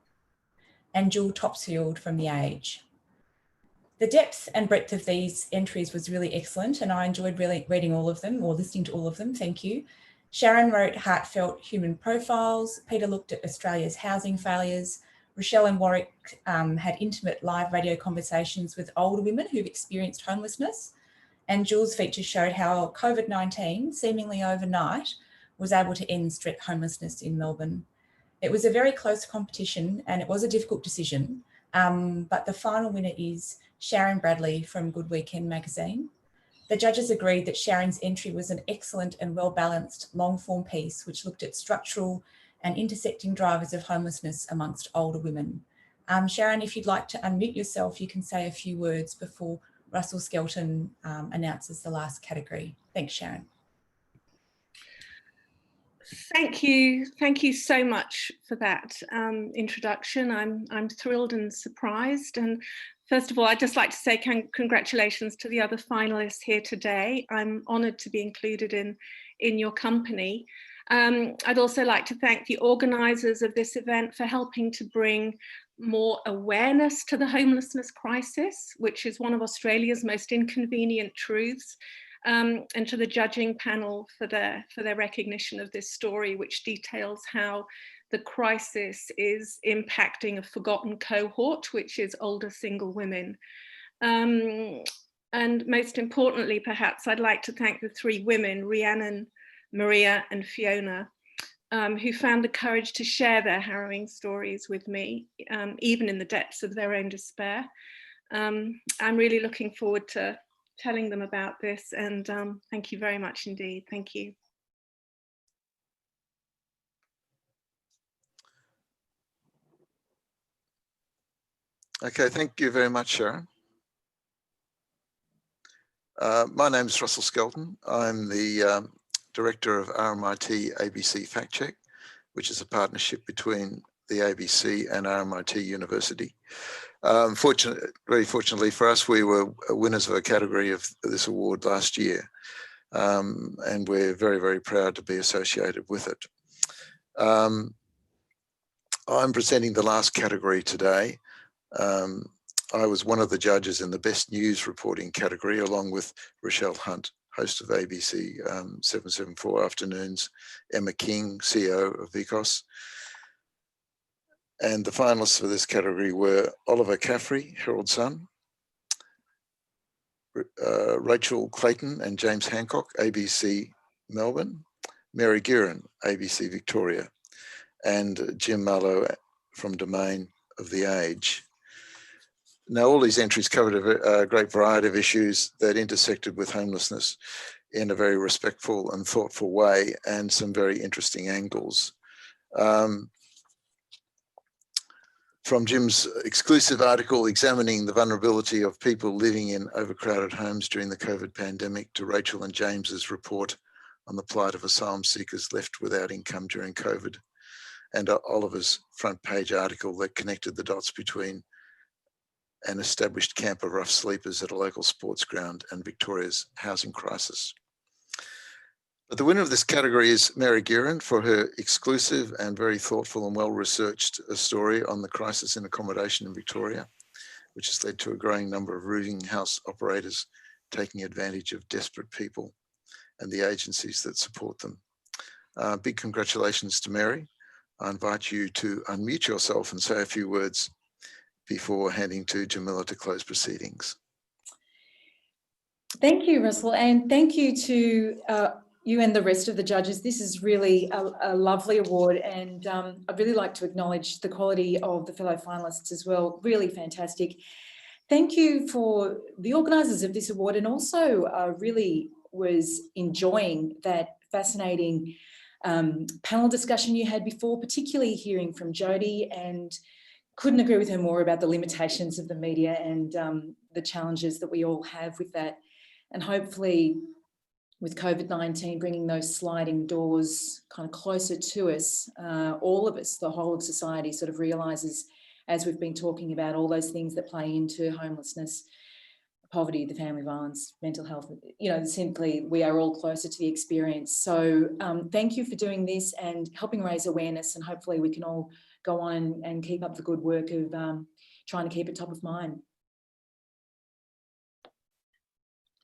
and Jill Topsfield from The Age. The depth and breadth of these entries was really excellent, and I enjoyed really reading all of them or listening to all of them. Thank you. Sharon wrote heartfelt human profiles. Peter looked at Australia's housing failures. Rochelle and Warwick had intimate live radio conversations with older women who've experienced homelessness. And Jules' feature showed how COVID-19, seemingly overnight, was able to end street homelessness in Melbourne. It was a very close competition and it was a difficult decision, but the final winner is Sharon Bradley from Good Weekend magazine. The judges agreed that Sharon's entry was an excellent and well-balanced long-form piece which looked at structural and intersecting drivers of homelessness amongst older women. Sharon, if you'd like to unmute yourself, you can say a few words before Russell Skelton announces the last category. Thanks, Sharon. Thank you so much for that introduction. I'm thrilled and surprised. And first of all, I'd just like to say congratulations to the other finalists here today. I'm honoured to be included in your company. I'd also like to thank the organisers of this event for helping to bring more awareness to the homelessness crisis, which is one of Australia's most inconvenient truths, and to the judging panel for their recognition of this story, which details how the crisis is impacting a forgotten cohort, which is older single women. And most importantly, perhaps, I'd like to thank the three women, Rhiannon, Maria and Fiona, who found the courage to share their harrowing stories with me, even in the depths of their own despair. I'm really looking forward to telling them about this, and thank you very much indeed. Thank you. Okay, thank you very much, Sharon. My name is Russell Skelton. I'm the Director of RMIT ABC Fact Check, which is a partnership between the ABC and RMIT University. Very fortunately for us, we were winners of a category of this award last year, and we're very, very proud to be associated with it. I'm presenting the last category today. I was one of the judges in the Best News Reporting category, along with Rochelle Hunt, host of ABC 774 Afternoons, Emma King, CEO of Vicos. And the finalists for this category were Oliver Caffrey, Herald Sun, Rachel Clayton and James Hancock, ABC Melbourne, Mary Guerin, ABC Victoria, and Jim Marlowe from Domain of The Age. Now, all these entries covered a great variety of issues that intersected with homelessness in a very respectful and thoughtful way, and some very interesting angles. From Jim's exclusive article examining the vulnerability of people living in overcrowded homes during the COVID pandemic, to Rachel and James's report on the plight of asylum seekers left without income during COVID, and Oliver's front page article that connected the dots between an established camp of rough sleepers at a local sports ground and Victoria's housing crisis. But the winner of this category is Mary Guerin for her exclusive and very thoughtful and well-researched story on the crisis in accommodation in Victoria, which has led to a growing number of rooming house operators taking advantage of desperate people and the agencies that support them. Big congratulations to Mary. I invite you to unmute yourself and say a few words before handing to Jamila to close proceedings. Thank you, Russell, and thank you to you and the rest of the judges. This is really a lovely award, and I'd really like to acknowledge the quality of the fellow finalists as well. Really fantastic. Thank you for the organisers of this award, and also really was enjoying that fascinating panel discussion you had before, particularly hearing from Jodie, and couldn't agree with her more about the limitations of the media and the challenges that we all have with that. And hopefully with COVID-19 bringing those sliding doors kind of closer to us, all of us, the whole of society sort of realises, as we've been talking about, all those things that play into homelessness. poverty, the family violence, mental health, you know, simply we are all closer to the experience. So thank you for doing this and helping raise awareness, and hopefully we can all go on and keep up the good work of trying to keep it top of mind.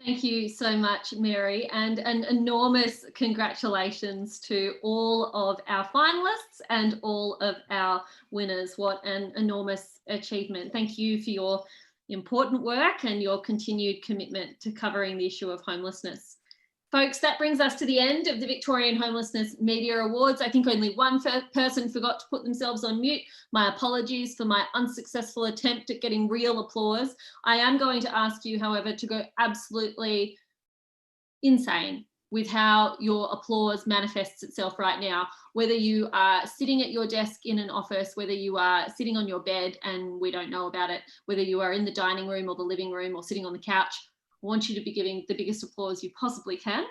Thank you so much, Mary, and an enormous congratulations to all of our finalists and all of our winners. What an enormous achievement. Thank you for your important work and your continued commitment to covering the issue of homelessness. Folks, that brings us to the end of the Victorian Homelessness Media Awards. I think only one person forgot to put themselves on mute. My apologies for my unsuccessful attempt at getting real applause. I am going to ask you, however, to go absolutely insane with how your applause manifests itself right now, whether you are sitting at your desk in an office, whether you are sitting on your bed and we don't know about it, whether you are in the dining room or the living room or sitting on the couch. I want you to be giving the biggest applause you possibly can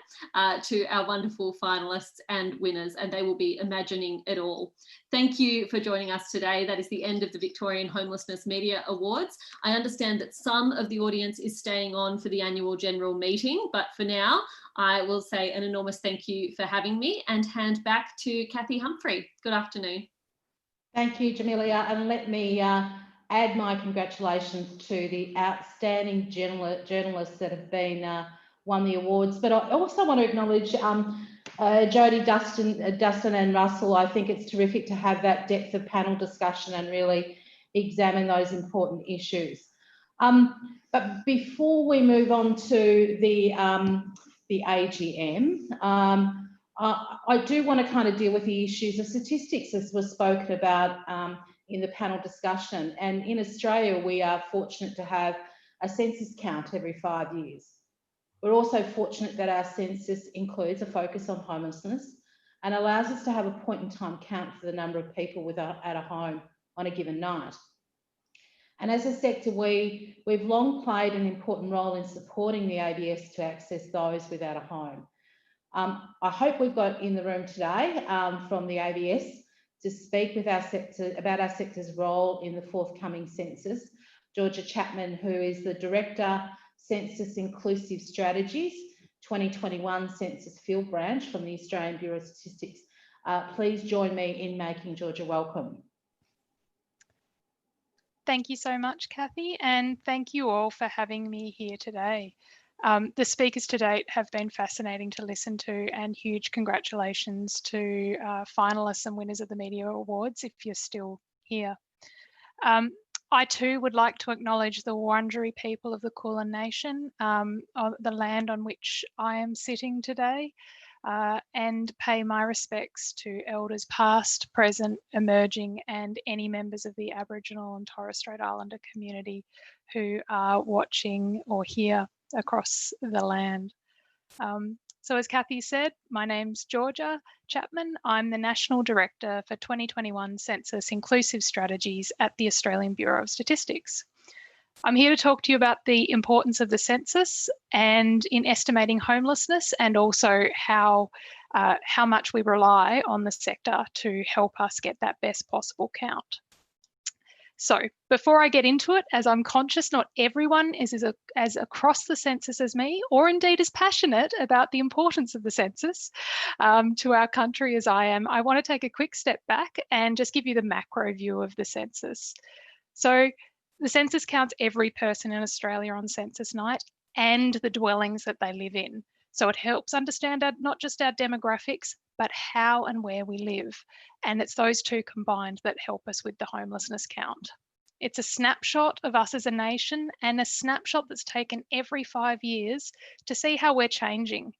to our wonderful finalists and winners, and they will be imagining it all. Thank you for joining us today. That is the end of the Victorian Homelessness Media Awards. I understand that some of the audience is staying on for the annual general meeting, but for now, I will say an enormous thank you for having me and hand back to Kathy Humphrey. Good afternoon. Thank you, Jamilia, and let me add my congratulations to the outstanding journalists that have been won the awards. But I also want to acknowledge Jodie, Dustin and Russell. I think it's terrific to have that depth of panel discussion and really examine those important issues. But before we move on to the AGM, I do want to kind of deal with the issues of statistics as was spoken about in the panel discussion. And in Australia, we are fortunate to have a census count every 5 years. We're also fortunate that our census includes a focus on homelessness and allows us to have a point in time count for the number of people at a home on a given night. And as a sector, we've long played an important role in supporting the ABS to access those without a home. I hope we've got in the room today from the ABS to speak with our sector about our sector's role in the forthcoming census. Georgia Chapman, who is the Director, Census Inclusive Strategies, 2021 Census Field Branch from the Australian Bureau of Statistics. Please join me in making Georgia welcome. Thank you so much, Kathy, and thank you all for having me here today. The speakers to date have been fascinating to listen to, and huge congratulations to finalists and winners of the Media Awards if you're still here. I too would like to acknowledge the Wurundjeri people of the Kulin Nation, the land on which I am sitting today, and pay my respects to elders past, present, emerging, and any members of the Aboriginal and Torres Strait Islander community who are watching or here across the land. So as Kathy said, my name's Georgia Chapman. I'm the National Director for 2021 Census Inclusive Strategies at the Australian Bureau of Statistics. I'm here to talk to you about the importance of the census and in estimating homelessness, and also how much we rely on the sector to help us get that best possible count. So before I get into it, as I'm conscious not everyone is as across the census as me, or indeed as passionate about the importance of the census to our country as I am, I want to take a quick step back and just give you the macro view of the census. So the census counts every person in Australia on census night and the dwellings that they live in. So it helps understand not just our demographics, but how and where we live. And it's those two combined that help us with the homelessness count. It's a snapshot of us as a nation, and a snapshot that's taken every 5 years to see how we're changing.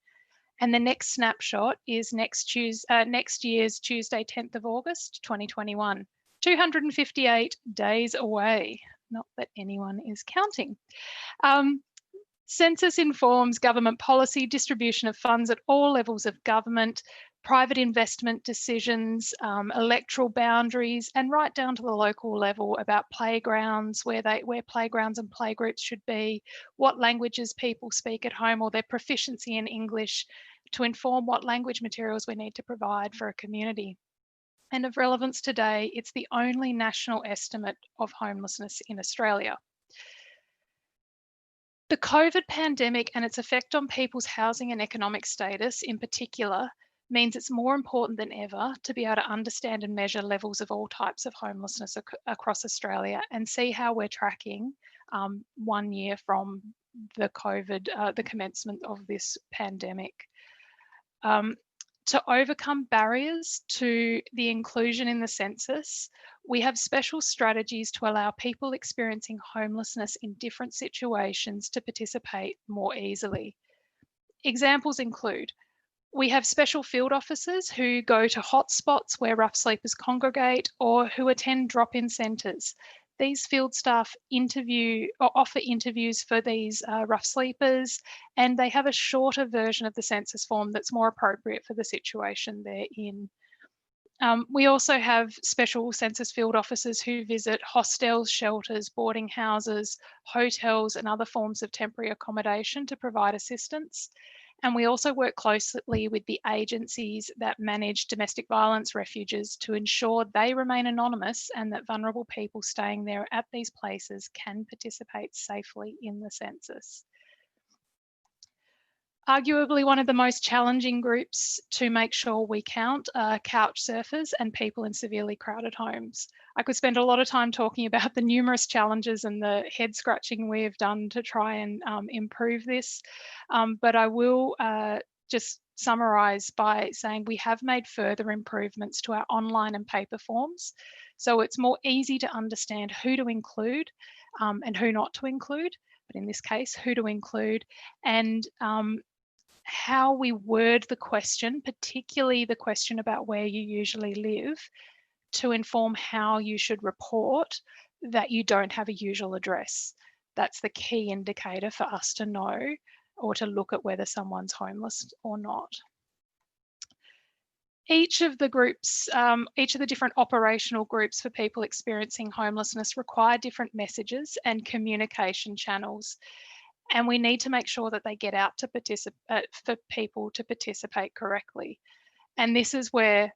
And the next snapshot is next year's Tuesday, 10th of August, 2021, 258 days away. Not that anyone is counting. Census informs government policy, distribution of funds at all levels of government, private investment decisions, electoral boundaries, and right down to the local level about playgrounds, where playgrounds and playgroups should be, what languages people speak at home, or their proficiency in English, to inform what language materials we need to provide for a community. And of relevance today, it's the only national estimate of homelessness in Australia. The COVID pandemic and its effect on people's housing and economic status in particular means it's more important than ever to be able to understand and measure levels of all types of homelessness across Australia and see how we're tracking 1 year from the COVID, the commencement of this pandemic. To overcome barriers to the inclusion in the census, we have special strategies to allow people experiencing homelessness in different situations to participate more easily. Examples include, we have special field officers who go to hotspots where rough sleepers congregate or who attend drop-in centres. These field staff offer interviews for these rough sleepers, and they have a shorter version of the census form that's more appropriate for the situation they're in. We also have special census field officers who visit hostels, shelters, boarding houses, hotels, and other forms of temporary accommodation to provide assistance. And we also work closely with the agencies that manage domestic violence refuges to ensure they remain anonymous and that vulnerable people staying there at these places can participate safely in the census. Arguably one of the most challenging groups to make sure we count are couch surfers and people in severely crowded homes. I could spend a lot of time talking about the numerous challenges and the head scratching we've done to try and improve this, but I will just summarise by saying we have made further improvements to our online and paper forms. So it's more easy to understand who to include and who not to include, but in this case, who to include, and how we word the question, particularly the question about where you usually live, to inform how you should report that you don't have a usual address. That's the key indicator for us to know or to look at whether someone's homeless or not. Each of the groups, each of the different operational groups for people experiencing homelessness require different messages and communication channels. And we need to make sure that they get out to participate, for people to participate correctly. And this is where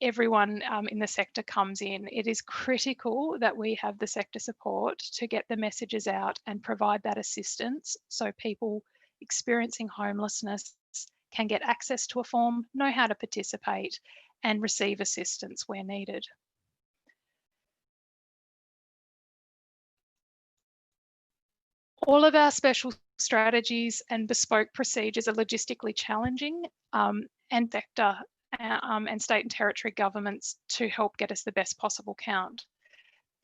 everyone in the sector comes in. It is critical that we have the sector support to get the messages out and provide that assistance so people experiencing homelessness can get access to a form, know how to participate, and receive assistance where needed. All of our special strategies and bespoke procedures are logistically challenging and vector and state and territory governments to help get us the best possible count.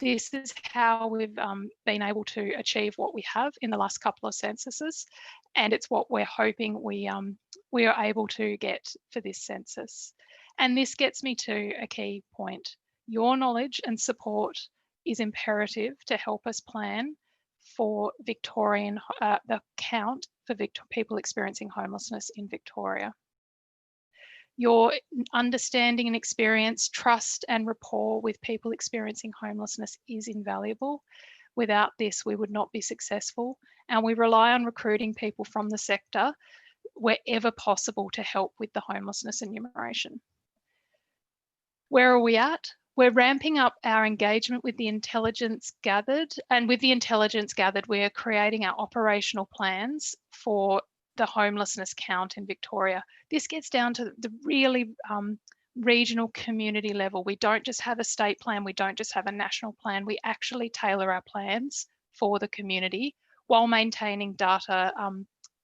This is how we've been able to achieve what we have in the last couple of censuses, and it's what we're hoping we are able to get for this census. And this gets me to a key point. Your knowledge and support is imperative to help us plan for Victorian, the count for people experiencing homelessness in Victoria. Your understanding and experience, trust and rapport with people experiencing homelessness is invaluable. Without this, we would not be successful, and we rely on recruiting people from the sector wherever possible to help with the homelessness enumeration. Where are we at? We're ramping up our engagement with the intelligence gathered, and with the intelligence gathered, we are creating our operational plans for the homelessness count in Victoria. This gets down to the really regional community level. We don't just have a state plan, we don't just have a national plan, we actually tailor our plans for the community while maintaining data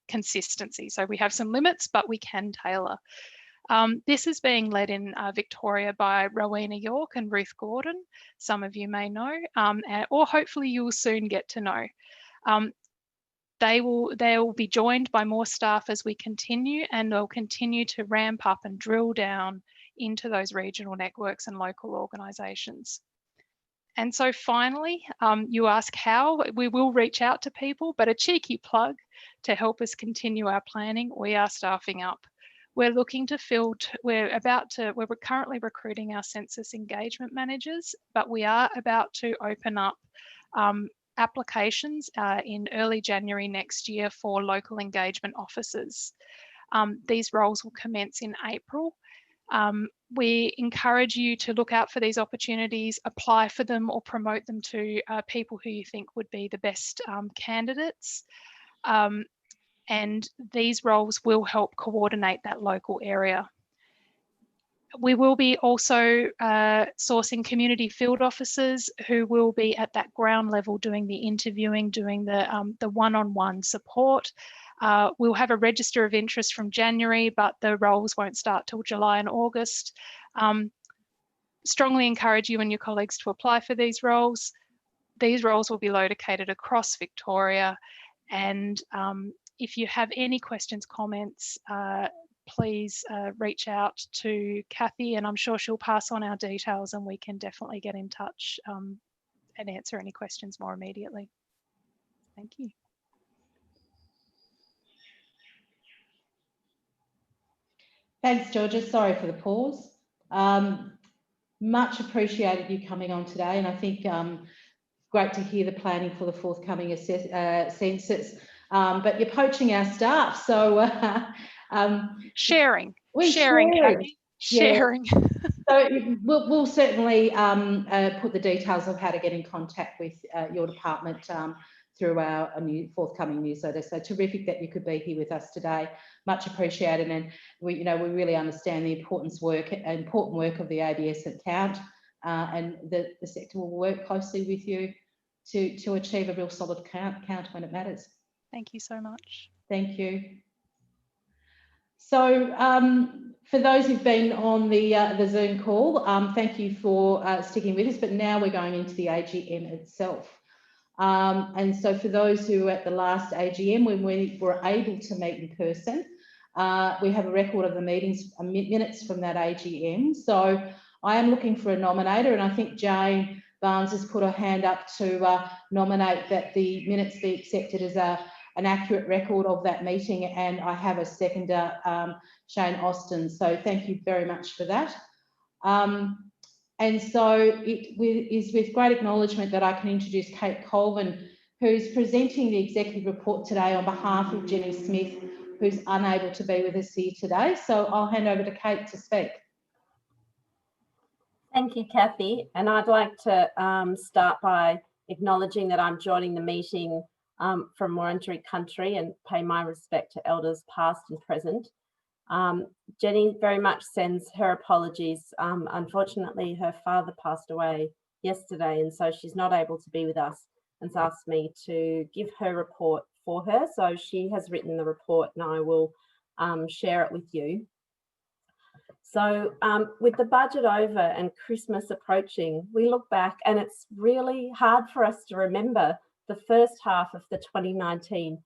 consistency. So we have some limits, but we can tailor. This is being led in Victoria by Rowena York and Ruth Gordon. Some of you may know, or hopefully you will soon get to know. They will be joined by more staff as we continue, and they'll continue to ramp up and drill down into those regional networks and local organisations. And so finally, you ask how. We will reach out to people, but a cheeky plug to help us continue our planning, we are staffing up. We're looking to fill, we're currently recruiting our census engagement managers, but we are about to open up applications in early January next year for local engagement officers. These roles will commence in April, We encourage you to look out for these opportunities, apply for them or promote them to people who you think would be the best candidates. And these roles will help coordinate that local area. We will be also sourcing community field officers who will be at that ground level doing the interviewing, doing the one-on-one support. We'll have a register of interest from January, but the roles won't start till July and August. Strongly encourage you and your colleagues to apply for these roles. These roles will be located across Victoria, and if you have any questions, comments, please reach out to Kathy, and I'm sure she'll pass on our details and we can definitely get in touch and answer any questions more immediately. Thank you. Thanks, Georgia. Sorry for the pause. Much appreciated you coming on today, and I think great to hear the planning for the forthcoming census. But you're poaching our staff, so sharing, Kathy, sharing. So we'll certainly put the details of how to get in contact with your department through our forthcoming newsletter. So terrific that you could be here with us today. Much appreciated, and we really understand the important work of the ABS account, and the sector will work closely with you to achieve a real solid count when it matters. Thank you so much. Thank you. So for those who've been on the Zoom call, thank you for sticking with us, but now we're going into the AGM itself. And so for those who were at the last AGM, when we were able to meet in person, we have a record of the minutes from that AGM. So I am looking for a nominator, and I think Jane Barnes has put her hand up to nominate that the minutes be accepted as an accurate record of that meeting, and I have a seconder, Shane Austin. So thank you very much for that. And so it is with great acknowledgement that I can introduce Kate Colvin, who's presenting the executive report today on behalf of Jenny Smith, who's unable to be with us here today. So I'll hand over to Kate to speak. Thank you, Kathy. And I'd like to start by acknowledging that I'm joining the meeting from Wurundjeri country and pay my respect to elders past and present. Jenny very much sends her apologies. Unfortunately, her father passed away yesterday, and so she's not able to be with us, and has asked me to give her report for her. So she has written the report, and I will share it with you. So with the budget over and Christmas approaching, we look back and it's really hard for us to remember the first half of the 2019-20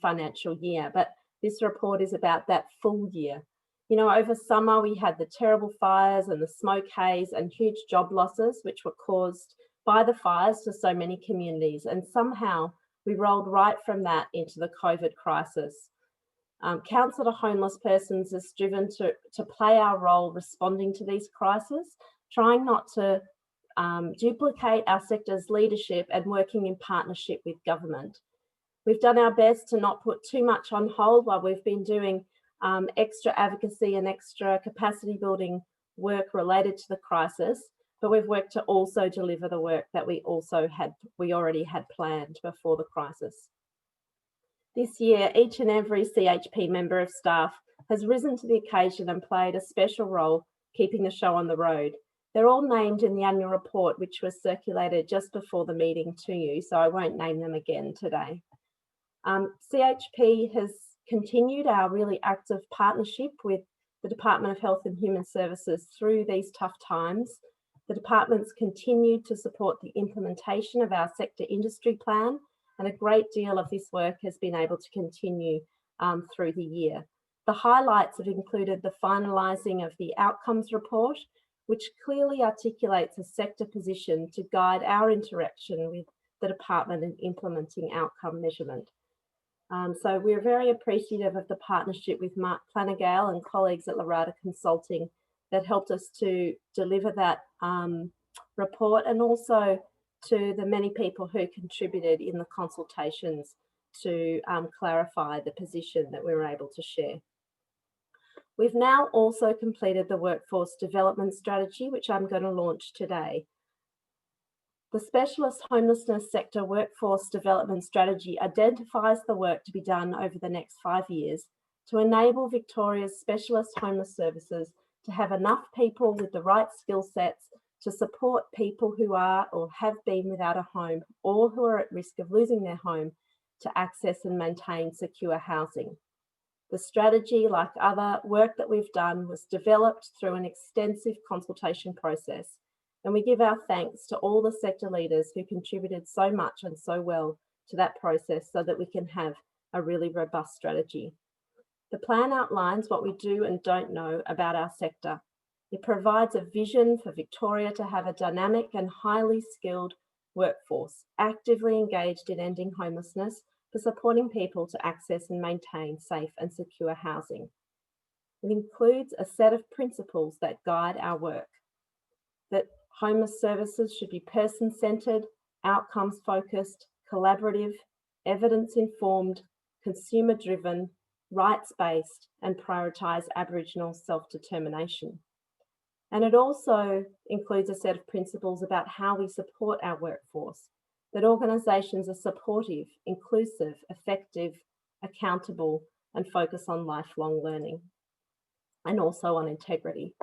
financial year, but this report is about that full year. You know, over summer we had the terrible fires and the smoke haze and huge job losses, which were caused by the fires to so many communities. And somehow we rolled right from that into the COVID crisis. Council to Homeless Persons is driven to play our role responding to these crises, trying not to duplicate our sector's leadership and working in partnership with government. We've done our best to not put too much on hold while we've been doing extra advocacy and extra capacity building work related to the crisis, but we've worked to also deliver the work that we already had planned before the crisis. This year, each and every CHP member of staff has risen to the occasion and played a special role keeping the show on the road. They're all named in the annual report, which was circulated just before the meeting to you, so I won't name them again today. CHP has continued our really active partnership with the Department of Health and Human Services through these tough times. The department's continued to support the implementation of our sector industry plan, and a great deal of this work has been able to continue through the year. The highlights have included the finalising of the outcomes report, which clearly articulates a sector position to guide our interaction with the department in implementing outcome measurement. So we're very appreciative of the partnership with Mark Planagale and colleagues at Larada Consulting that helped us to deliver that report, and also to the many people who contributed in the consultations to clarify the position that we were able to share. We've now also completed the workforce development strategy, which I'm going to launch today. The specialist homelessness sector workforce development strategy identifies the work to be done over the next 5 years to enable Victoria's specialist homeless services to have enough people with the right skill sets to support people who are or have been without a home or who are at risk of losing their home to access and maintain secure housing. The strategy, like other work that we've done, was developed through an extensive consultation process, and we give our thanks to all the sector leaders who contributed so much and so well to that process so that we can have a really robust strategy. The plan outlines what we do and don't know about our sector. It provides a vision for Victoria to have a dynamic and highly skilled workforce, actively engaged in ending homelessness for supporting people to access and maintain safe and secure housing. It includes a set of principles that guide our work, that homeless services should be person-centred, outcomes-focused, collaborative, evidence-informed, consumer-driven, rights-based, and prioritise Aboriginal self-determination. And it also includes a set of principles about how we support our workforce, that organisations are supportive, inclusive, effective, accountable, and focus on lifelong learning, and also on integrity.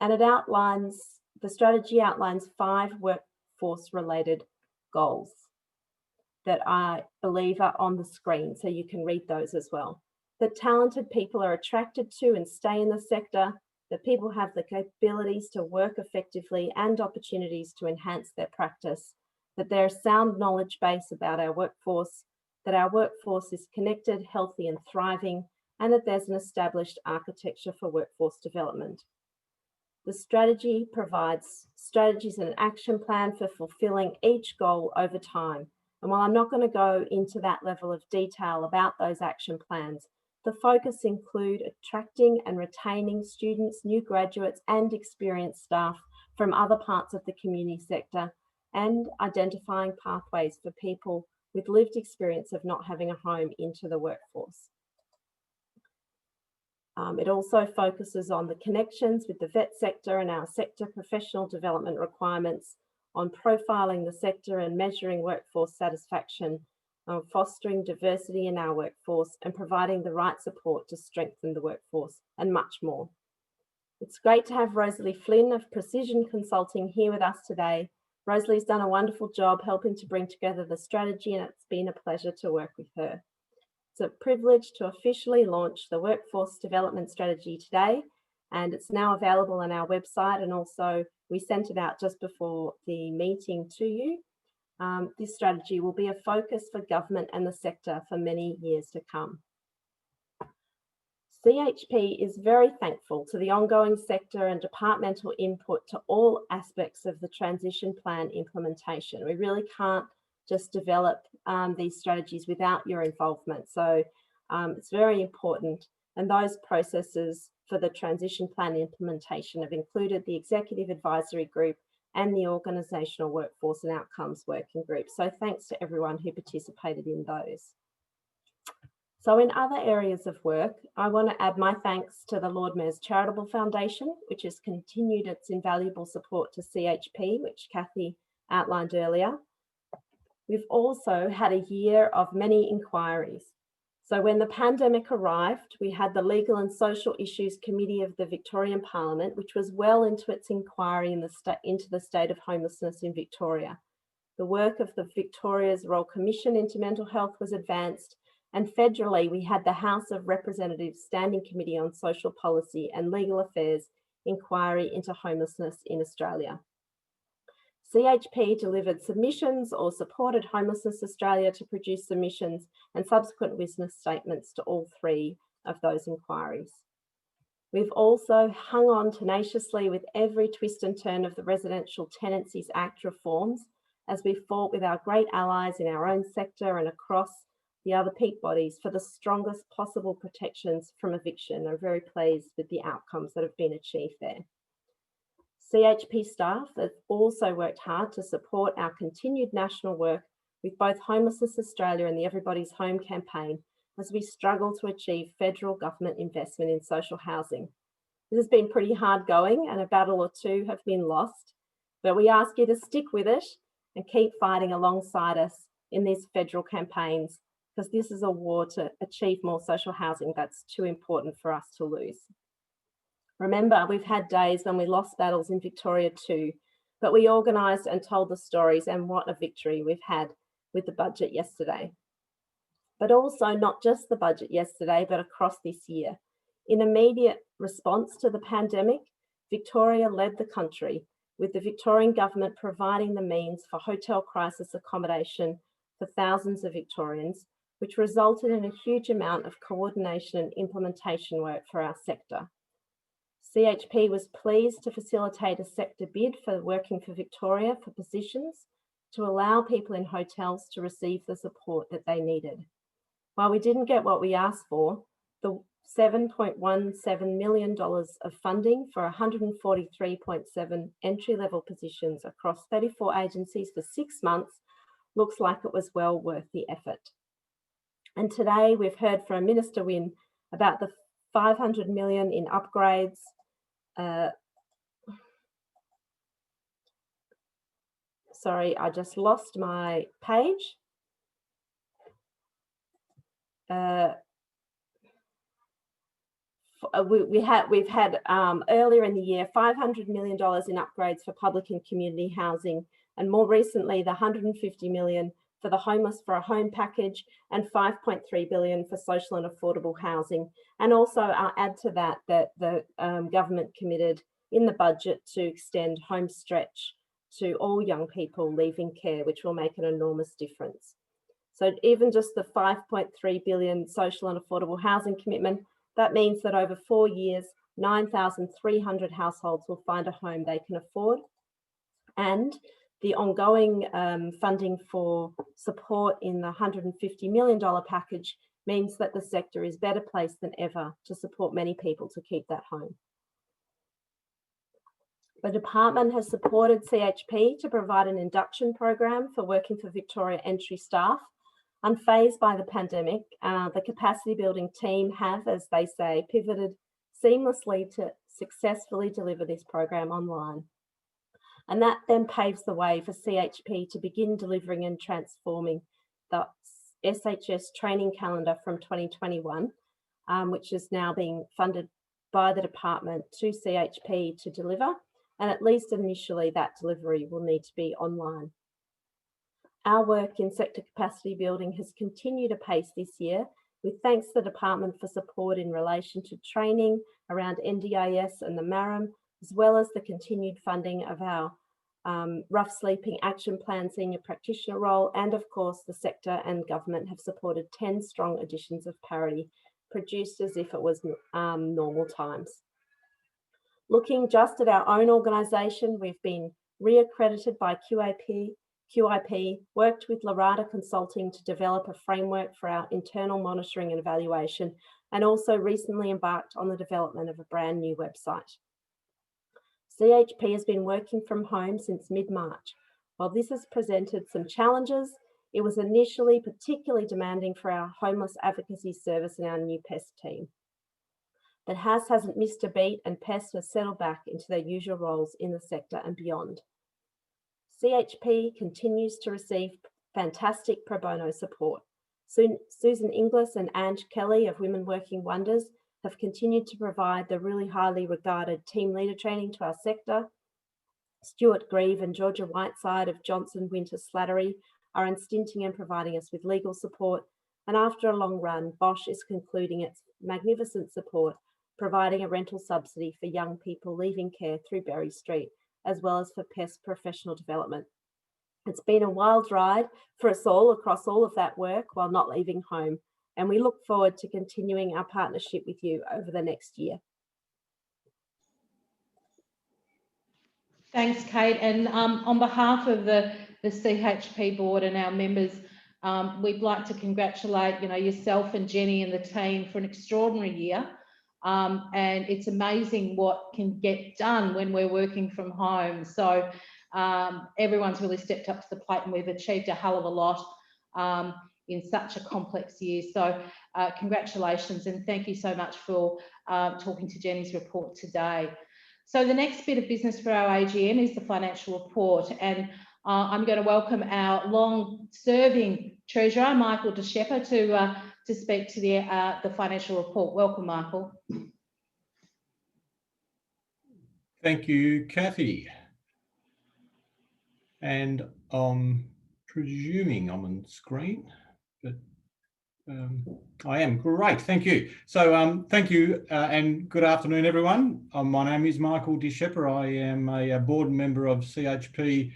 And it outlines, the strategy outlines 5 workforce-related goals that I believe are on the screen, so you can read those as well. That talented people are attracted to and stay in the sector, that people have the capabilities to work effectively and opportunities to enhance their practice, that there's sound knowledge base about our workforce, that our workforce is connected, healthy and thriving, and that there's an established architecture for workforce development. The strategy provides strategies and an action plan for fulfilling each goal over time. And while I'm not going to go into that level of detail about those action plans, the focus include attracting and retaining students, new graduates and experienced staff from other parts of the community sector, and identifying pathways for people with lived experience of not having a home into the workforce. It also focuses on the connections with the vet sector and our sector professional development requirements, on profiling the sector and measuring workforce satisfaction, fostering diversity in our workforce and providing the right support to strengthen the workforce, and much more. It's great to have Rosalie Flynn of Precision Consulting here with us today. Rosalie's done a wonderful job helping to bring together the strategy, and it's been a pleasure to work with her. It's a privilege to officially launch the Workforce Development Strategy today, and it's now available on our website, and also we sent it out just before the meeting to you. This strategy will be a focus for government and the sector for many years to come. CHP is very thankful to the ongoing sector and departmental input to all aspects of the transition plan implementation. We really can't just develop these strategies without your involvement. So it's very important. And those processes for the transition plan implementation have included the Executive Advisory Group and the Organisational Workforce and Outcomes Working Group. So thanks to everyone who participated in those. So in other areas of work, I want to add my thanks to the Lord Mayor's Charitable Foundation, which has continued its invaluable support to CHP, which Kathy outlined earlier. We've also had a year of many inquiries. So when the pandemic arrived, we had the Legal and Social Issues Committee of the Victorian Parliament, which was well into its inquiry into the state of homelessness in Victoria. The work of the Victoria's Royal Commission into Mental Health was advanced, and federally we had the House of Representatives Standing Committee on Social Policy and Legal Affairs inquiry into homelessness in Australia. CHP delivered submissions or supported Homelessness Australia to produce submissions and subsequent witness statements to all 3 of those inquiries. We've also hung on tenaciously with every twist and turn of the Residential Tenancies Act reforms as we fought with our great allies in our own sector and across the other peak bodies for the strongest possible protections from eviction. I'm very pleased with the outcomes that have been achieved there. CHP staff have also worked hard to support our continued national work with both Homelessness Australia and the Everybody's Home campaign, as we struggle to achieve federal government investment in social housing. This has been pretty hard going and a battle or two have been lost, but we ask you to stick with it and keep fighting alongside us in these federal campaigns, because this is a war to achieve more social housing that's too important for us to lose. Remember, we've had days when we lost battles in Victoria too, but we organised and told the stories, and what a victory we've had with the budget yesterday. But also not just the budget yesterday, but across this year. In immediate response to the pandemic, Victoria led the country, with the Victorian government providing the means for hotel crisis accommodation for thousands of Victorians, which resulted in a huge amount of coordination and implementation work for our sector. CHP was pleased to facilitate a sector bid for Working for Victoria for positions to allow people in hotels to receive the support that they needed. While we didn't get what we asked for, the $7.17 million of funding for 143.7 entry-level positions across 34 agencies for 6 months looks like it was well worth the effort. And today we've heard from Minister Wynne about the $500 million in upgrades. Sorry, I just lost my page. We've had earlier in the year $500 million in upgrades for public and community housing, and more recently the $150 million for the Homeless for a Home package and $5.3 billion for social and affordable housing. And also I'll add to that the government committed in the budget to extend home stretch to all young people leaving care, which will make an enormous difference. So even just the $5.3 billion social and affordable housing commitment, that means that over 4 years, 9,300 households will find a home they can afford. And the ongoing funding for support in the $150 million package means that the sector is better placed than ever to support many people to keep that home. The department has supported CHP to provide an induction program for Working for Victoria entry staff. Unfazed by the pandemic, the capacity building team have, as they say, pivoted seamlessly to successfully deliver this program online. And that then paves the way for CHP to begin delivering and transforming the SHS training calendar from 2021, which is now being funded by the department to CHP to deliver. And at least initially that delivery will need to be online. Our work in sector capacity building has continued apace this year, with thanks to the department for support in relation to training around NDIS and the MARAM, as well as the continued funding of our rough sleeping action plan senior practitioner role. And of course, the sector and government have supported 10 strong editions of Parity, produced as if it was normal times. Looking just at our own organisation, we've been reaccredited by QIP, worked with Larada Consulting to develop a framework for our internal monitoring and evaluation, and also recently embarked on the development of a brand new website. CHP has been working from home since mid-March. While this has presented some challenges, it was initially particularly demanding for our homeless advocacy service and our new PEST team. But hasn't missed a beat, and PEST has settled back into their usual roles in the sector and beyond. CHP continues to receive fantastic pro bono support. Susan Inglis and Ange Kelly of Women Working Wonders have continued to provide the really highly regarded team leader training to our sector. Stuart Grieve and Georgia Whiteside of Johnson Winter Slattery are unstinting and providing us with legal support. And after a long run, Bosch is concluding its magnificent support, providing a rental subsidy for young people leaving care through Berry Street, as well as for PEST professional development. It's been a wild ride for us all across all of that work while not leaving home, and we look forward to continuing our partnership with you over the next year. Thanks, Kate. And on behalf of the CHP board and our members, we'd like to congratulate yourself and Jenny and the team for an extraordinary year. And it's amazing what can get done when we're working from home. So everyone's really stepped up to the plate and we've achieved a hell of a lot. in such a complex year. So congratulations, and thank you so much for talking to Jenny's report today. So the next bit of business for our AGM is the financial report, and I'm going to welcome our long-serving Treasurer, Michael De Shepper, to speak to the financial report. Welcome, Michael. Thank you, Kathy. And I'm presuming I'm on screen, but I am. Great, thank you. So thank you and good afternoon, everyone. My name is Michael De Shepper. I am a board member of CHP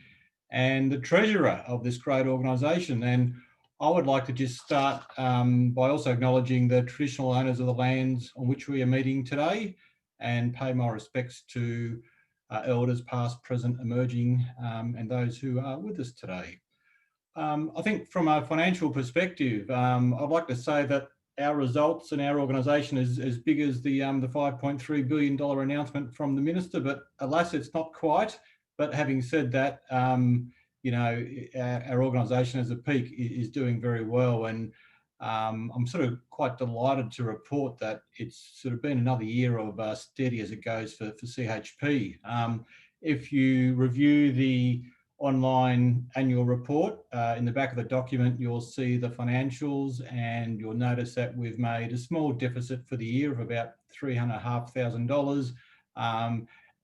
and the treasurer of this great organisation. And I would like to just start by also acknowledging the traditional owners of the lands on which we are meeting today and pay my respects to elders past, present, emerging, and those who are with us today. I think from a financial perspective, I'd like to say that our results and our organisation is as big as the $5.3 billion announcement from the Minister, but alas, it's not quite. But having said that, you know, our organisation as a peak is doing very well, and I'm sort of quite delighted to report that it's sort of been another year of steady as it goes for CHP. If you review the online annual report, in the back of the document, you'll see the financials, and you'll notice that we've made a small deficit for the year of about $3,500.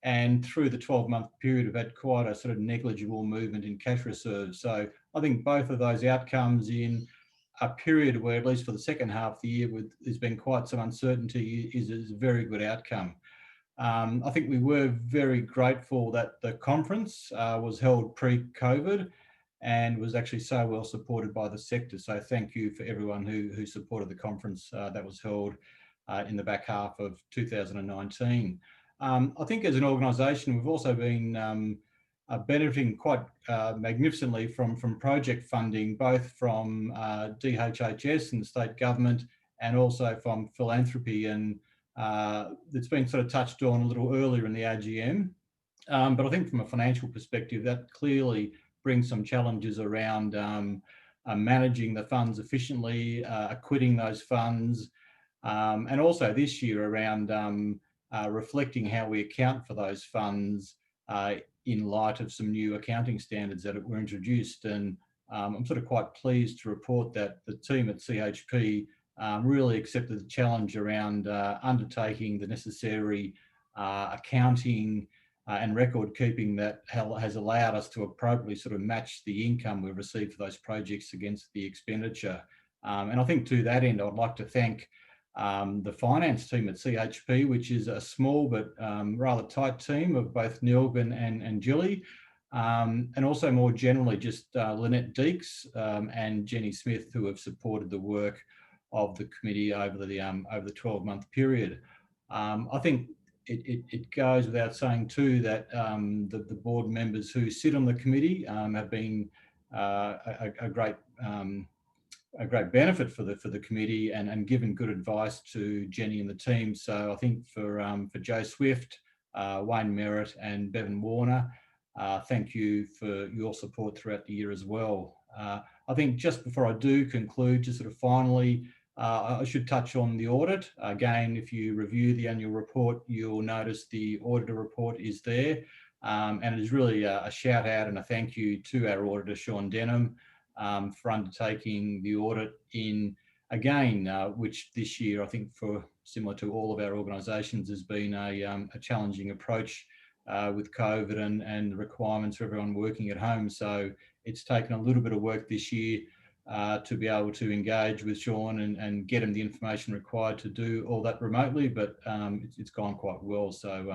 And through the 12-month period, we've had quite a sort of negligible movement in cash reserves. So I think both of those outcomes in a period where, at least for the second half of the year, there's been quite some uncertainty, is a very good outcome. I think we were very grateful that the conference was held pre-COVID and was actually so well supported by the sector. So thank you for everyone who supported the conference that was held in the back half of 2019. I think as an organisation, we've also been benefiting quite magnificently from project funding, both from DHHS and the state government, and also from philanthropy. And it's been sort of touched on a little earlier in the AGM. But I think from a financial perspective, that clearly brings some challenges around managing the funds efficiently, acquitting those funds, and also this year around reflecting how we account for those funds in light of some new accounting standards that were introduced. And I'm sort of quite pleased to report that the team at CHP really accepted the challenge around undertaking the necessary accounting and record keeping that has allowed us to appropriately sort of match the income we've received for those projects against the expenditure. And I think to that end, I'd like to thank the finance team at CHP, which is a small but rather tight team of both Nilgan and Julie, and also more generally just Lynette Deeks and Jenny Smith, who have supported the work of the committee over the 12-month period. I think it goes without saying too that the board members who sit on the committee have been a great benefit for the committee and given good advice to Jenny and the team. So I think for Joe Swift, Wayne Merritt and Bevan Warner, thank you for your support throughout the year as well. I think just before I do conclude, just sort of finally, I should touch on the audit. Again, if you review the annual report, you'll notice the auditor report is there. And it is really a shout out and a thank you to our auditor, Sean Denham, for undertaking the audit in, again, which this year, I think for similar to all of our organisations, has been a challenging approach with COVID and the requirements for everyone working at home. So it's taken a little bit of work this year to be able to engage with Sean and get him the information required to do all that remotely, but it's gone quite well. So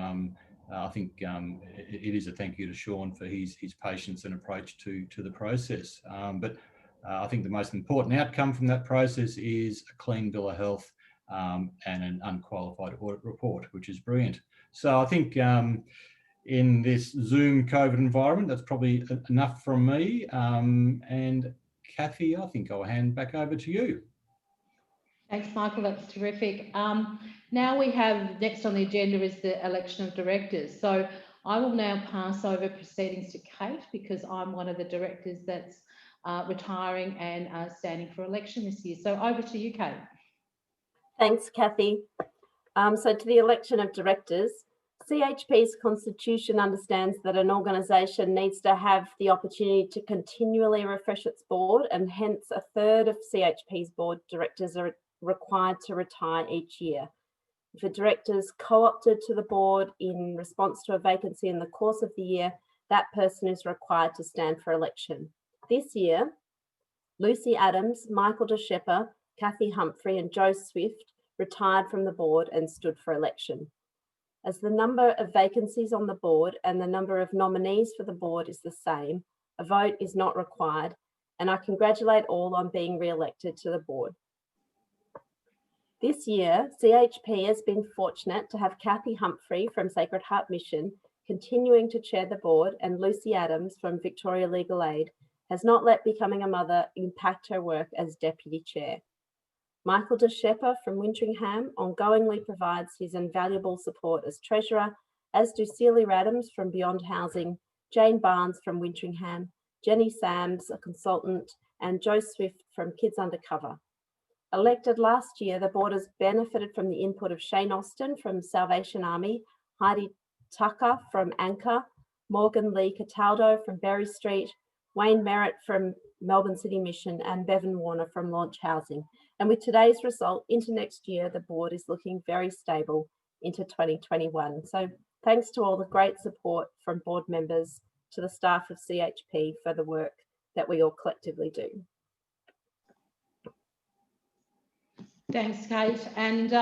I think it is a thank you to Sean for his patience and approach to the process. But I think the most important outcome from that process is a clean bill of health and an unqualified audit report, which is brilliant. So I think in this Zoom COVID environment, that's probably enough from me. And Kathy, I think I'll hand back over to you. Thanks, Michael. That's terrific. Now we have next on the agenda is the election of directors. So I will now pass over proceedings to Kate because I'm one of the directors that's retiring and standing for election this year. So over to you, Kate. Thanks, Kathy. So to the election of directors, CHP's constitution understands that an organisation needs to have the opportunity to continually refresh its board, and hence a third of CHP's board directors are required to retire each year. If a director is co-opted to the board in response to a vacancy in the course of the year, that person is required to stand for election. This year, Lucy Adams, Michael De Shepper, Kathy Humphrey and Joe Swift retired from the board and stood for election. As the number of vacancies on the board and the number of nominees for the board is the same, a vote is not required, and I congratulate all on being re-elected to the board. This year, CHP has been fortunate to have Kathy Humphrey from Sacred Heart Mission continuing to chair the board, and Lucy Adams from Victoria Legal Aid has not let becoming a mother impact her work as deputy chair. Michael De Shepper from Wintringham ongoingly provides his invaluable support as treasurer, as do Celia Adams from Beyond Housing, Jane Barnes from Wintringham, Jenny Sams, a consultant, and Joe Swift from Kids Undercover. Elected last year, the board has benefited from the input of Shane Austin from Salvation Army, Heidi Tucker from Anchor, Morgan Lee Cataldo from Berry Street, Wayne Merritt from Melbourne City Mission, and Bevan Warner from Launch Housing. And with today's result into next year, the board is looking very stable into 2021. So thanks to all the great support from board members, to the staff of CHP for the work that we all collectively do. Thanks, Kate. And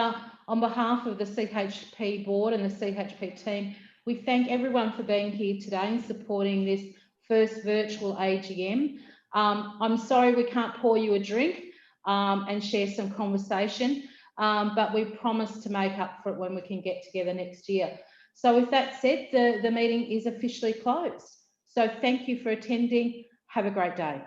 on behalf of the CHP board and the CHP team, we thank everyone for being here today and supporting this first virtual AGM. I'm sorry we can't pour you a drink and share some conversation, but we promise to make up for it when we can get together next year. So with that said, the meeting is officially closed. So thank you for attending. Have a great day.